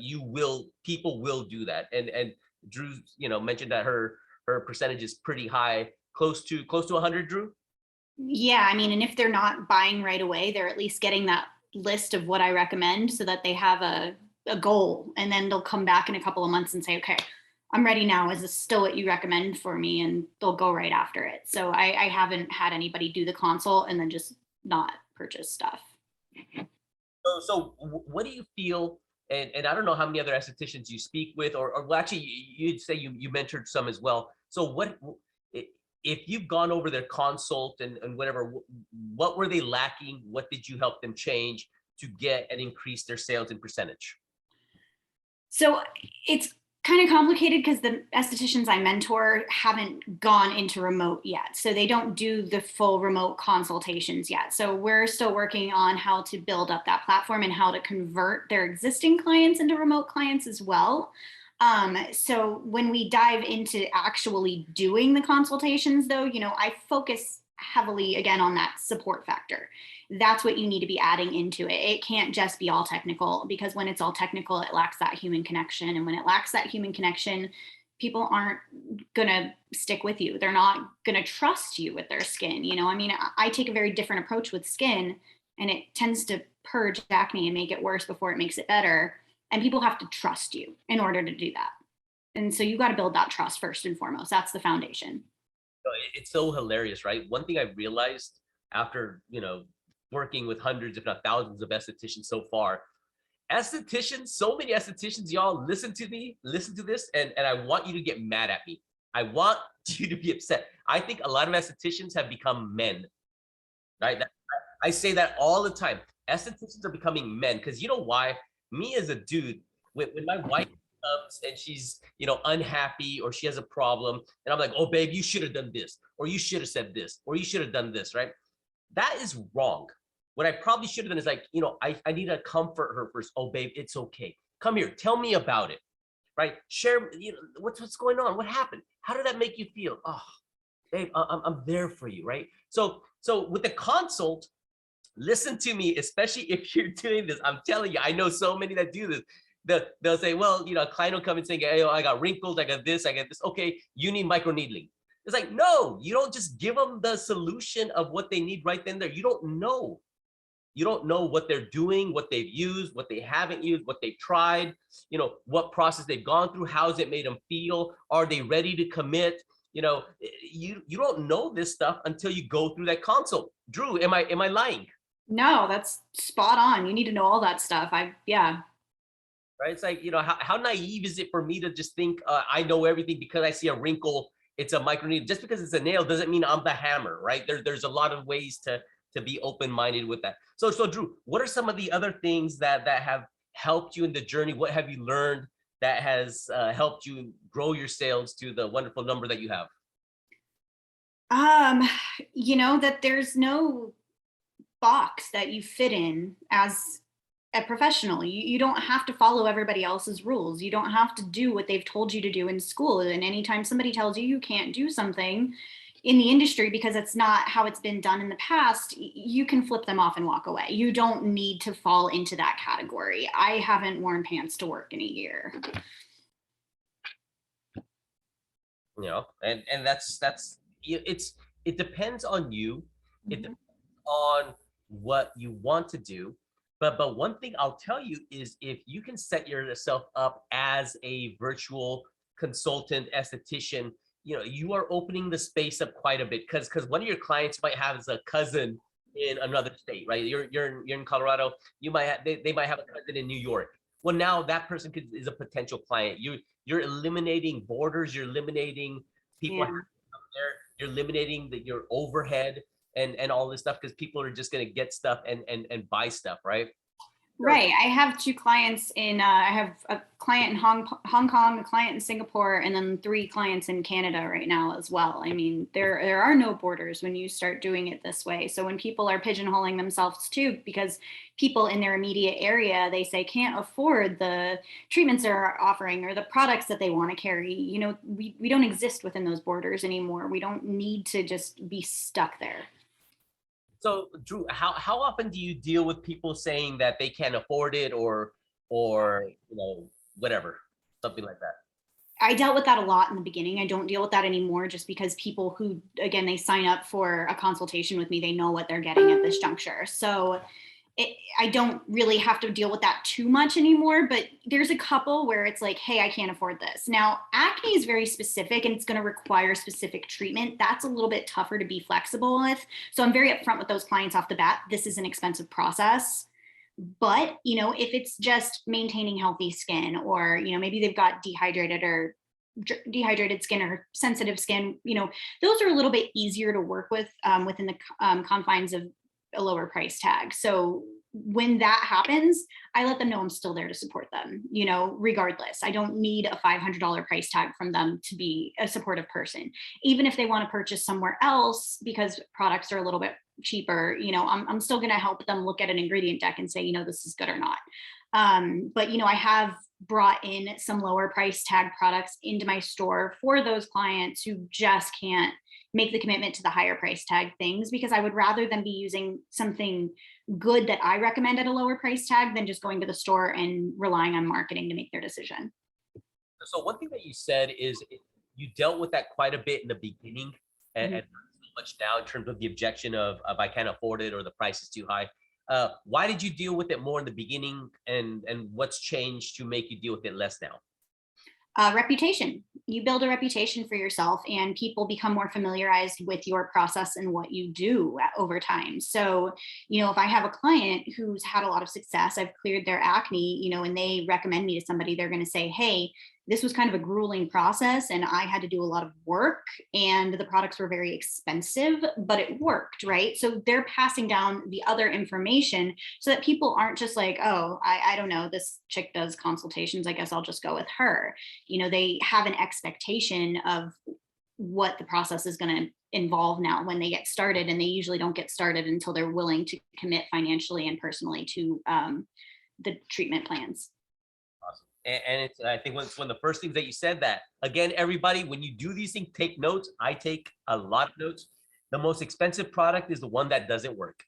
people will do that. And Drew, you know, mentioned that her percentage is pretty high, close to 100, Drew. Yeah, I mean, and if they're not buying right away, they're at least getting that list of what I recommend so that they have a goal, and then they'll come back in a couple of months and say, okay, I'm ready now. Is this still what you recommend for me? And they'll go right after it. So I haven't had anybody do the consult and then just not purchase stuff. So what do you feel? And I don't know how many other estheticians you speak with, or well, actually, you'd say you mentored some as well. So what, if you've gone over their consult and whatever, what were they lacking? What did you help them change to get and increase their sales in percentage? So it's kind of complicated because the estheticians I mentor haven't gone into remote yet. So they don't do the full remote consultations yet. So we're still working on how to build up that platform and how to convert their existing clients into remote clients as well. So when we dive into actually doing the consultations though, you know, I focus heavily again on that support factor. That's what you need to be adding into it. It can't just be all technical, because when it's all technical, it lacks that human connection. And when it lacks that human connection, people aren't going to stick with you. They're not going to trust you with their skin. You know, I mean, I take a very different approach with skin, and it tends to purge acne and make it worse before it makes it better. And people have to trust you in order to do that. And so you got to build that trust first and foremost. That's the foundation. It's so hilarious, right? One thing I realized after, you know, working with hundreds, if not thousands of estheticians so far, estheticians, so many estheticians, y'all listen to me, listen to this, and I want you to get mad at me. I want you to be upset. I think a lot of estheticians have become men, right? I say that all the time. Estheticians are becoming men, because you know why? Me as a dude, when my wife comes and she's, you know, unhappy or she has a problem, and I'm like, oh babe, you should have done this, or you should have said this, or you should have done this, right? That is wrong. What I probably should have done is like, you know, I need to comfort her first. Oh babe, it's okay. Come here, tell me about it, right? Share, you know, what's going on? What happened? How did that make you feel? Oh, babe, I'm there for you, right? So with the consult, listen to me, especially if you're doing this. I'm telling you, I know so many that do this. They'll say, well, you know, a client will come and say, hey, I got wrinkles, I got this. Okay, you need microneedling. It's like, no, you don't just give them the solution of what they need right then and there. You don't know. You don't know what they're doing, what they've used, what they haven't used, what they've tried, you know, what process they've gone through, how's it made them feel, are they ready to commit? You know, you don't know this stuff until you go through that consult. Drew, am I lying? No, that's spot on. You need to know all that stuff. Yeah. Right? It's like, you know, how naive is it for me to just think I know everything because I see a wrinkle, it's a microneedle. Just because it's a nail doesn't mean I'm the hammer, right? There's a lot of ways to be open-minded with that. So Drew, what are some of the other things that have helped you in the journey? What have you learned that has helped you grow your sales to the wonderful number that you have? You know, that there's no box that you fit in as a professional. You don't have to follow everybody else's rules. You don't have to do what they've told you to do in school. And anytime somebody tells you you can't do something in the industry because it's not how it's been done in the past, you can flip them off and walk away. You don't need to fall into that category. I haven't worn pants to work in a year. You know, and that's it depends on you. It depends on what you want to do. But one thing I'll tell you is, if you can set yourself up as a virtual consultant esthetician, you know, you are opening the space up quite a bit, because one of your clients might have a cousin in another state, right? You're in Colorado, you might have they might have a cousin in New York. Well, now that person is a potential client. You're eliminating borders, you're eliminating people Yeah. there, you're eliminating your overhead and all this stuff, because people are just going to get stuff and buy stuff, right? Right. I have two clients I have a client in Hong Kong, a client in Singapore, and then 3 clients in Canada right now as well. I mean, there are no borders when you start doing it this way. So when people are pigeonholing themselves too, because people in their immediate area, they say can't afford the treatments they're offering or the products that they want to carry, we don't exist within those borders anymore. We don't need to just be stuck there. So Drew, how often do you deal with people saying that they can't afford it or whatever, something like that? I dealt with that a lot in the beginning. I don't deal with that anymore just because people who, again, they sign up for a consultation with me, they know what they're getting at this juncture. So I don't really have to deal with that too much anymore, but there's a couple where it's like, hey, I can't afford this. Now, acne is very specific and it's going to require specific treatment. That's a little bit tougher to be flexible with. So I'm very upfront with those clients off the bat. This is an expensive process. But, if it's just maintaining healthy skin or, maybe they've got dehydrated skin or sensitive skin, those are a little bit easier to work with within the confines of a lower price tag. So when that happens, I let them know I'm still there to support them, regardless. I don't need a $500 price tag from them to be a supportive person. Even if they want to purchase somewhere else because products are a little bit cheaper, I'm still going to help them look at an ingredient deck and say, this is good or not. But, I have brought in some lower price tag products into my store for those clients who just can't make the commitment to the higher price tag things, because I would rather them be using something good that I recommend at a lower price tag than just going to the store and relying on marketing to make their decision. So one thing that you said is you dealt with that quite a bit in the beginning and not so much now in terms of the objection of I can't afford it or the price is too high. Why did you deal with it more in the beginning and what's changed to make you deal with it less now? Reputation. You build a reputation for yourself and people become more familiarized with your process and what you do over time. So, if I have a client who's had a lot of success, I've cleared their acne, and they recommend me to somebody, they're going to say, hey, this was kind of a grueling process and I had to do a lot of work and the products were very expensive, but it worked, right? So they're passing down the other information so that people aren't just like, oh, I don't know, this chick does consultations, I guess I'll just go with her. They have an expectation of what the process is going to involve now when they get started, and they usually don't get started until they're willing to commit financially and personally to the treatment plans. And it's, I think it's one of the first things that you said that, again, everybody, when you do these things, take notes. I take a lot of notes. The most expensive product is the one that doesn't work,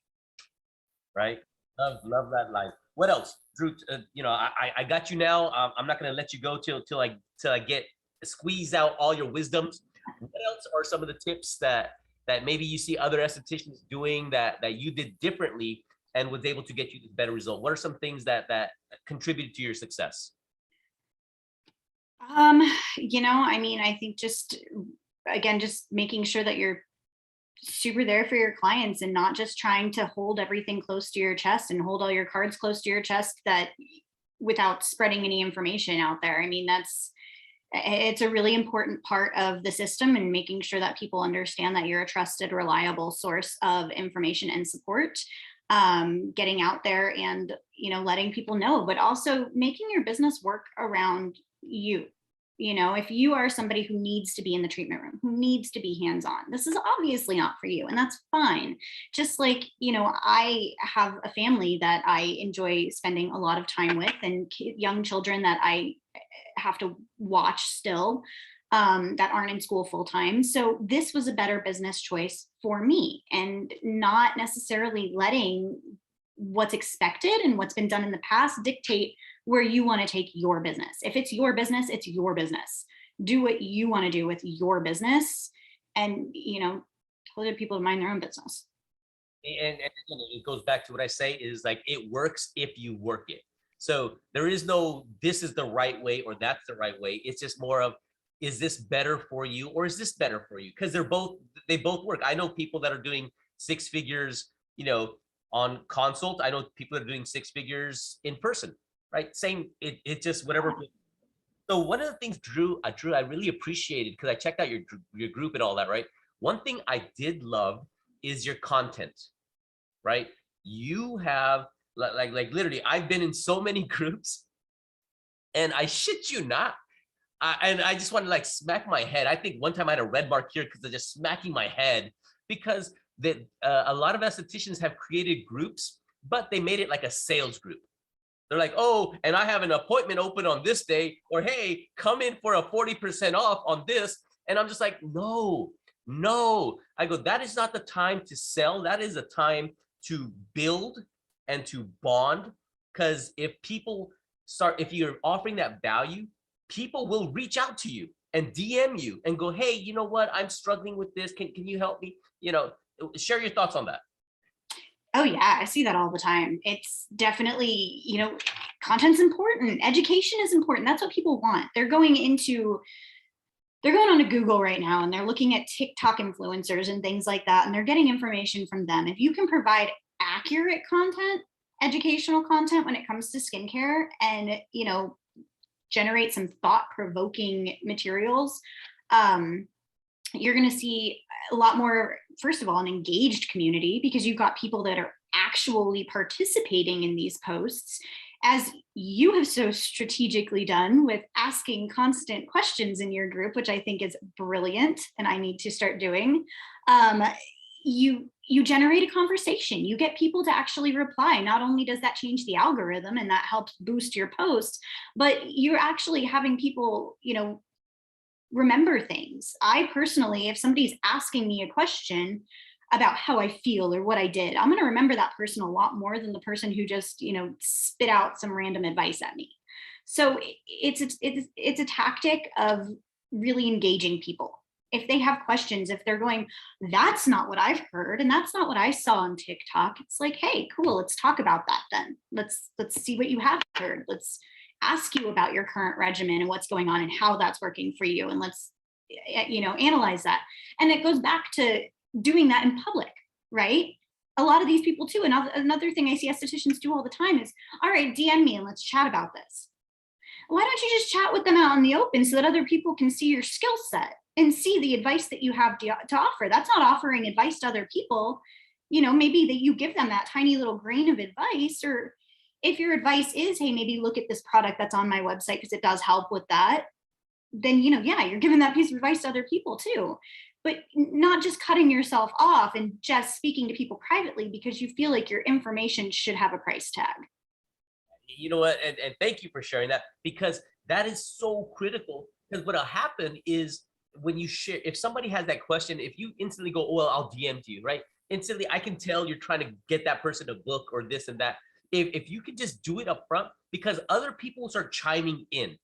right? Love that line. What else, Drew? I got you now. I'm not going to let you go till I get squeeze out all your wisdoms. What else are some of the tips that maybe you see other estheticians doing that you did differently and was able to get you the better result? What are some things that contributed to your success? I think just making sure that you're super there for your clients and not just trying to hold everything close to your chest and hold all your cards close to your chest without spreading any information out there. I mean, it's a really important part of the system, and making sure that people understand that you're a trusted, reliable source of information and support. Getting out there and, letting people know, but also making your business work around you. If you are somebody who needs to be in the treatment room, who needs to be hands-on, this is obviously not for you, and that's fine. Just like, I have a family that I enjoy spending a lot of time with, and young children that I have to watch still, that aren't in school full time. So this was a better business choice for me, and not necessarily letting what's expected and what's been done in the past dictate where you want to take your business. If it's your business, it's your business. Do what you want to do with your business, and tell other people to mind their own business. And it goes back to what I say is like, it works if you work it. So there is no, this is the right way or that's the right way. It's just more of, is this better for you or is this better for you? Because they both work. I know people that are doing 6 figures, on consult. I know people that are doing 6 figures in person, right? Same, it just whatever. So one of the things, Drew, I really appreciated, because I checked out your group and all that, right? One thing I did love is your content, right? You have Like literally, I've been in so many groups, and I shit you not. And I just want to like smack my head. I think one time I had a red mark here because of just smacking my head, because a lot of estheticians have created groups, but they made it like a sales group. They're like, oh, and I have an appointment open on this day, or hey, come in for a 40% off on this. And I'm just like, no, no. I go, that is not the time to sell. That is a time to build and to bond. Because if you're offering that value, people will reach out to you and DM you and go, hey, you know what? I'm struggling with this. Can you help me? Share your thoughts on that. Oh yeah, I see that all the time. It's definitely, content's important. Education is important. That's what people want. They're going on to Google right now and they're looking at TikTok influencers and things like that, and they're getting information from them. If you can provide accurate content, educational content when it comes to skincare, and, generate some thought-provoking materials, you're going to see a lot more, first of all, an engaged community, because you've got people that are actually participating in these posts, as you have so strategically done with asking constant questions in your group, which I think is brilliant and I need to start doing. You generate a conversation, you get people to actually reply. Not only does that change the algorithm and that helps boost your posts, but you're actually having people, remember things. I personally, if somebody's asking me a question about how I feel or what I did, I'm going to remember that person a lot more than the person who just, spit out some random advice at me. So it's a tactic of really engaging people. If they have questions, if they're going, that's not what I've heard and that's not what I saw on TikTok, it's like, hey, cool, let's talk about that then. Let's see what you have heard. Let's ask you about your current regimen and what's going on and how that's working for you. And let's, analyze that. And it goes back to doing that in public, right? A lot of these people too. Another thing I see estheticians do all the time is, all right, DM me and let's chat about this. Why don't you just chat with them out in the open so that other people can see your skill set and see the advice that you have to offer? That's not offering advice to other people. Maybe that you give them that tiny little grain of advice, or if your advice is, hey, maybe look at this product that's on my website because it does help with that, then, you're giving that piece of advice to other people too. But not just cutting yourself off and just speaking to people privately because you feel like your information should have a price tag. You know what? And thank you for sharing that, because that is so critical. Because what'll happen is when you share, if somebody has that question, if you instantly go, well, I'll DM to you, right? Instantly, I can tell you're trying to get that person a book or this and that. If you could just do it up front, because other people start chiming in.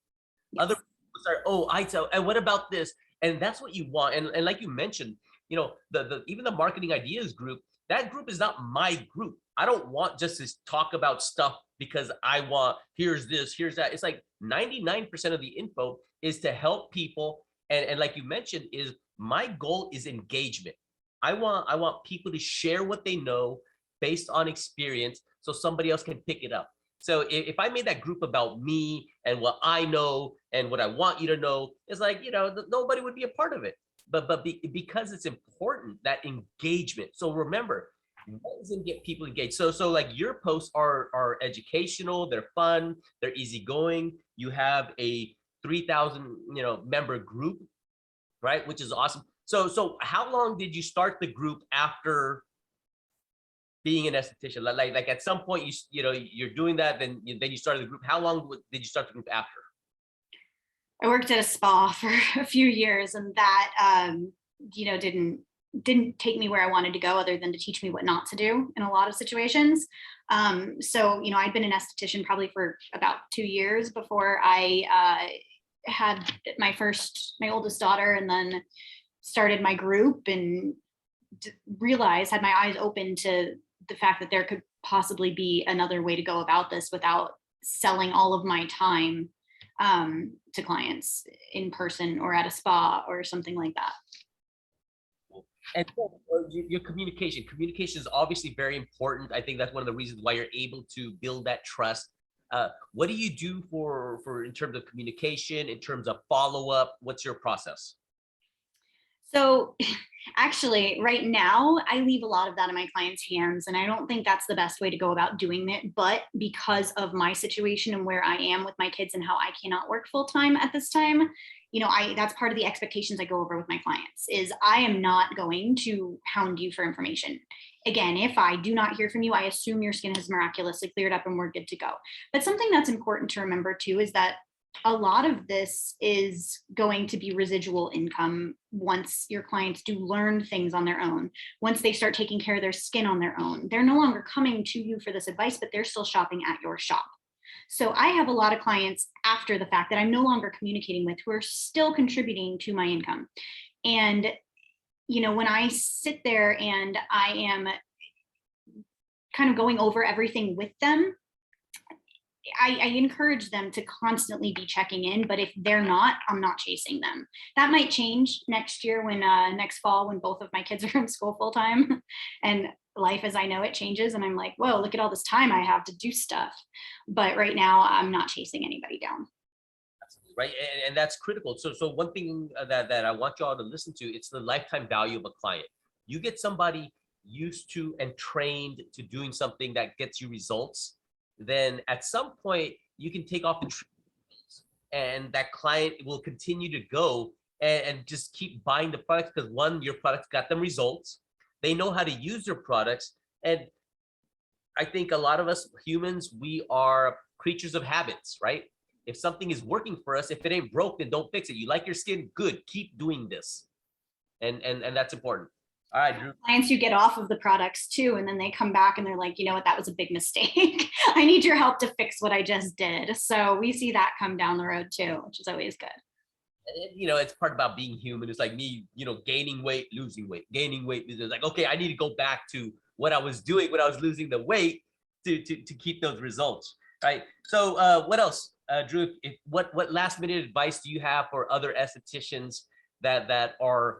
Yes. Other people start, oh, I tell, and what about this? And that's what you want. And like you mentioned, even the marketing ideas group, that group is not my group. I don't want just to talk about stuff because I want, here's this, here's that. It's like 99% of the info is to help people. And like you mentioned, is my goal is engagement. I want people to share what they know based on experience so somebody else can pick it up. So if I made that group about me and what I know and what I want you to know, it's like, nobody would be a part of it. But because it's important, that engagement. So remember, what doesn't get people engaged? So like your posts are educational, they're fun, they're easygoing. You have a 3,000 member group, right? Which is awesome. So how long did you start the group after being an esthetician? Like at some point you're doing that, then you started the group. How long did you start the group after? I worked at a spa for a few years, and that didn't take me where I wanted to go, other than to teach me what not to do in a lot of situations. So I'd been an esthetician probably for about 2 years before I had my oldest daughter, and then started my group and realized, had my eyes open to the fact that there could possibly be another way to go about this without selling all of my time to clients in person or at a spa or something like that. And your communication is obviously very important. I think that's one of the reasons why you're able to build that trust. What do you do for in terms of communication, in terms of follow-up? What's your process? So actually, right now, I leave a lot of that in my clients' hands, and I don't think that's the best way to go about doing it. But because of my situation and where I am with my kids and how I cannot work full time at this time, I that's part of the expectations I go over with my clients is I am not going to hound you for information. Again, if I do not hear from you, I assume your skin has miraculously cleared up and we're good to go. But something that's important to remember too is that a lot of this is going to be residual income once your clients do learn things on their own. Once they start taking care of their skin on their own, they're no longer coming to you for this advice, but they're still shopping at your shop. So I have a lot of clients after the fact that I'm no longer communicating with who are still contributing to my income. And, when I sit there and I am kind of going over everything with them, I encourage them to constantly be checking in, but if they're not, I'm not chasing them. That might change next year next fall, when both of my kids are in school full time and life as I know it changes. And I'm like, whoa, look at all this time I have to do stuff. But right now I'm not chasing anybody down. Right, and that's critical. So one thing that I want y'all to listen to, it's the lifetime value of a client. You get somebody used to and trained to doing something that gets you results, then at some point you can take off the treatments and that client will continue to go and just keep buying the products because one, your products got them results. They know how to use their products. And I think a lot of us humans, we are creatures of habits, right? If something is working for us, if it ain't broke, then don't fix it. You like your skin? Good. Keep doing this. And that's important. All right, Drew. Clients who get off of the products too, and then they come back and they're like, you know what, that was a big mistake. I need your help to fix what I just did. So we see that come down the road too, which is always good. It's part about being human. It's like me, gaining weight, losing weight, gaining weight. It's like, okay, I need to go back to what I was doing when I was losing the weight to keep those results, right? So what else, Drew? What last minute advice do you have for other estheticians that are,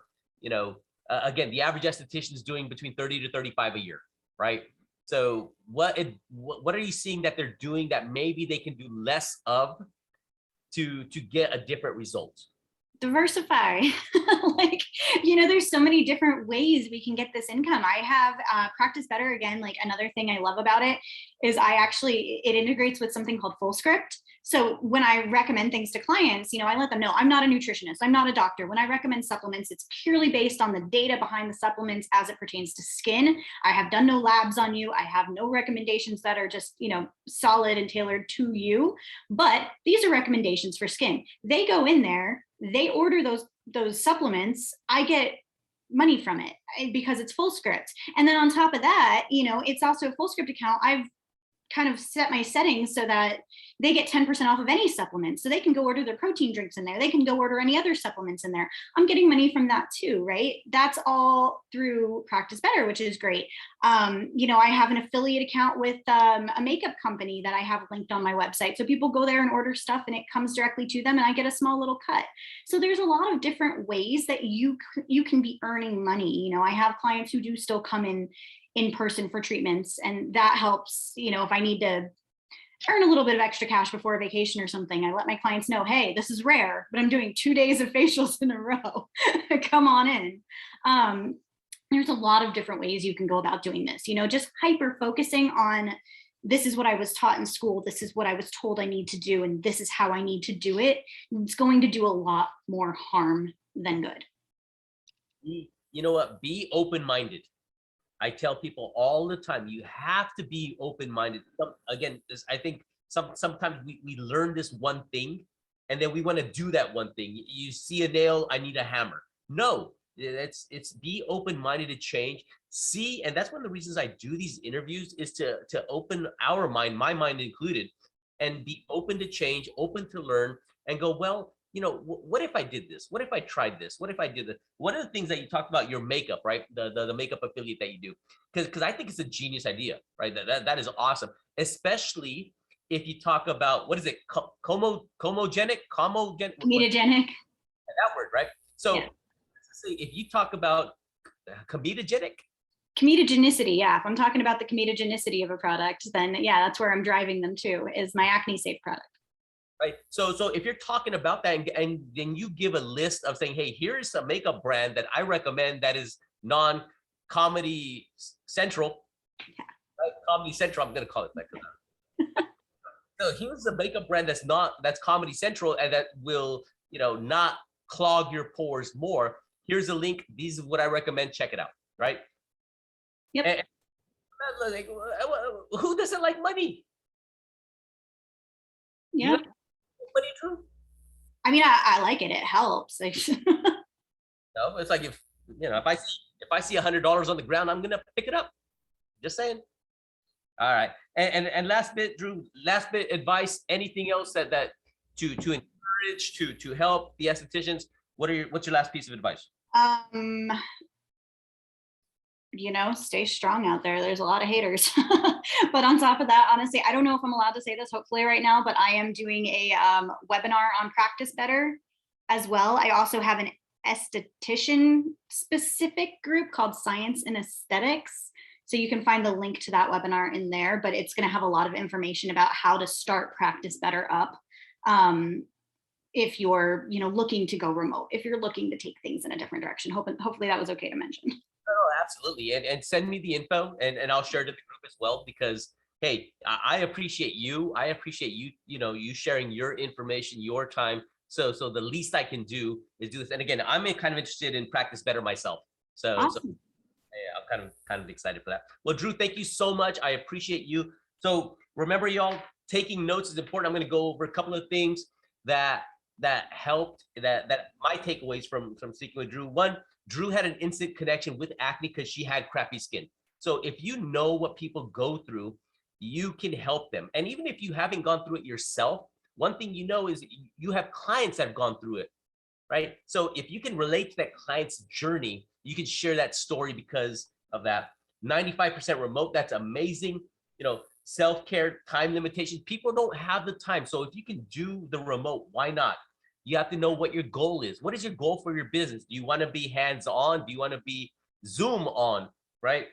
again, the average esthetician is doing between 30 to 35 a year, right? So what are you seeing that they're doing that maybe they can do less of to get a different result? Diversify. There's so many different ways we can get this income. I have Practice Better. Again, like another thing I love about it is it integrates with something called Full Script. So when I recommend things to clients, I let them know I'm not a nutritionist, I'm not a doctor. When I recommend supplements, it's purely based on the data behind the supplements as it pertains to skin. I have done no labs on you. I have no recommendations that are just, solid and tailored to you. But these are recommendations for skin. They go in there, they order those supplements, I get money from it because it's Full Script. And then on top of that, it's also a Full Script account. I've kind of set my settings so that they get 10% off of any supplement. So they can go order their protein drinks in there. They can go order any other supplements in there. I'm getting money from that too, right? That's all through Practice Better, which is great. I have an affiliate account with a makeup company that I have linked on my website. So people go there and order stuff and it comes directly to them and I get a small little cut. So there's a lot of different ways that you can be earning money. I have clients who do still come in person for treatments, and that helps. If I need to earn a little bit of extra cash before a vacation or something, I let my clients know, hey, this is rare, but I'm doing 2 days of facials in a row. Come on in. There's a lot of different ways you can go about doing this, just hyper focusing on this is what I was taught in school, this is what I was told I need to do, and this is how I need to do it. It's going to do a lot more harm than good. You know what? Be open-minded. I tell people all the time, you have to be open-minded. Again, I think sometimes we learn this one thing and then we want to do that one thing. You see a nail, I need a hammer. No, it's be open-minded to change. See, and that's one of the reasons I do these interviews is to open our mind, my mind included, and be open to change, open to learn, and go, well, what if I did this? What if I tried this? What if I did this? One of the things that you talked about, your makeup, right? The makeup affiliate that you do, because I think it's a genius idea, right? That is awesome, especially if you talk about, what is it? Comedogenic? That word, right? So yeah. If you talk about comedogenic, Comedogenicity, yeah. If I'm talking about the comedogenicity of a product, then yeah, that's where I'm driving them to, is my Acne Safe product. Right. So if you're talking about that and then you give a list of saying, hey, here's a makeup brand that I recommend that is non-comedy central, right? Comedy Central, I'm gonna call it that. So here's a makeup brand that's Comedy Central and that will, not clog your pores more. Here's a link. These is what I recommend. Check it out. Right. Yep. And like, who doesn't like money? Yeah. You like money, Drew? I mean, I like it. It helps. No, it's like if I see $100 on the ground, I'm gonna pick it up. Just saying. All right. And last bit, Drew, last bit advice, anything else that to encourage, to help the estheticians? What's your last piece of advice? Stay strong out there. There's a lot of haters. But on top of that, honestly, I don't know if I'm allowed to say this hopefully right now, but I am doing a webinar on Practice Better as well. I also have an esthetician specific group called Science in Aesthetics. So you can find the link to that webinar in there, but it's going to have a lot of information about how to start Practice Better up. If you're, looking to go remote, if you're looking to take things in a different direction. Hopefully that was okay to mention. Oh, absolutely. And send me the info and I'll share it to the group as well, because hey, I appreciate you. I appreciate you, you sharing your information, your time. So the least I can do is do this. And again, I'm kind of interested in Practice Better myself. So, Awesome. yeah, I'm kind of excited for that. Well, Drew, thank you so much. I appreciate you. So remember, y'all, taking notes is important. I'm going to go over a couple of things that helped, that my takeaways from speaking with Drew. One, Drew had an instant connection with acne because she had crappy skin. So if you know what people go through, you can help them. And even if you haven't gone through it yourself, one thing is you have clients that have gone through it, right? So if you can relate to that client's journey, you can share that story because of that. 95% remote, that's amazing. Self-care, time limitations. People don't have the time. So if you can do the remote, why not? You have to know what your goal is. What is your goal for your business? Do you want to be hands-on? Do you want to be Zoom on, right?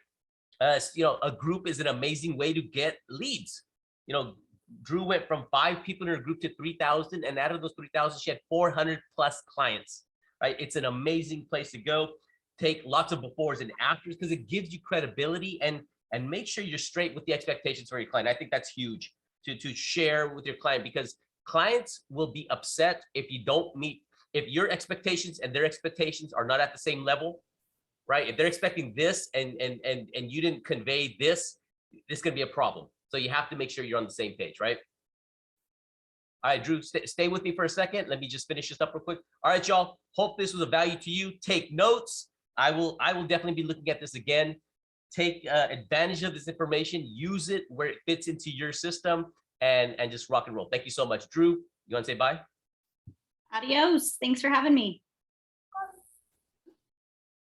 A group is an amazing way to get leads. Drew went from 5 people in her group to 3,000, and out of those 3,000, she had 400 plus clients, right? It's an amazing place to go. Take lots of befores and afters because it gives you credibility, and make sure you're straight with the expectations for your client. I think that's huge to share with your client, because clients will be upset if your expectations and their expectations are not at the same level, right? If they're expecting this and you didn't convey this could be a problem. So you have to make sure you're on the same page, right? All right, Drew, stay with me for a second. Let me just finish this up real quick. All right, y'all. Hope this was of value to you. Take notes. I will definitely be looking at this again. Take advantage of this information. Use it where it fits into your system, and just rock and roll. Thank you so much. Drew, you want to say bye? Adios. Thanks for having me.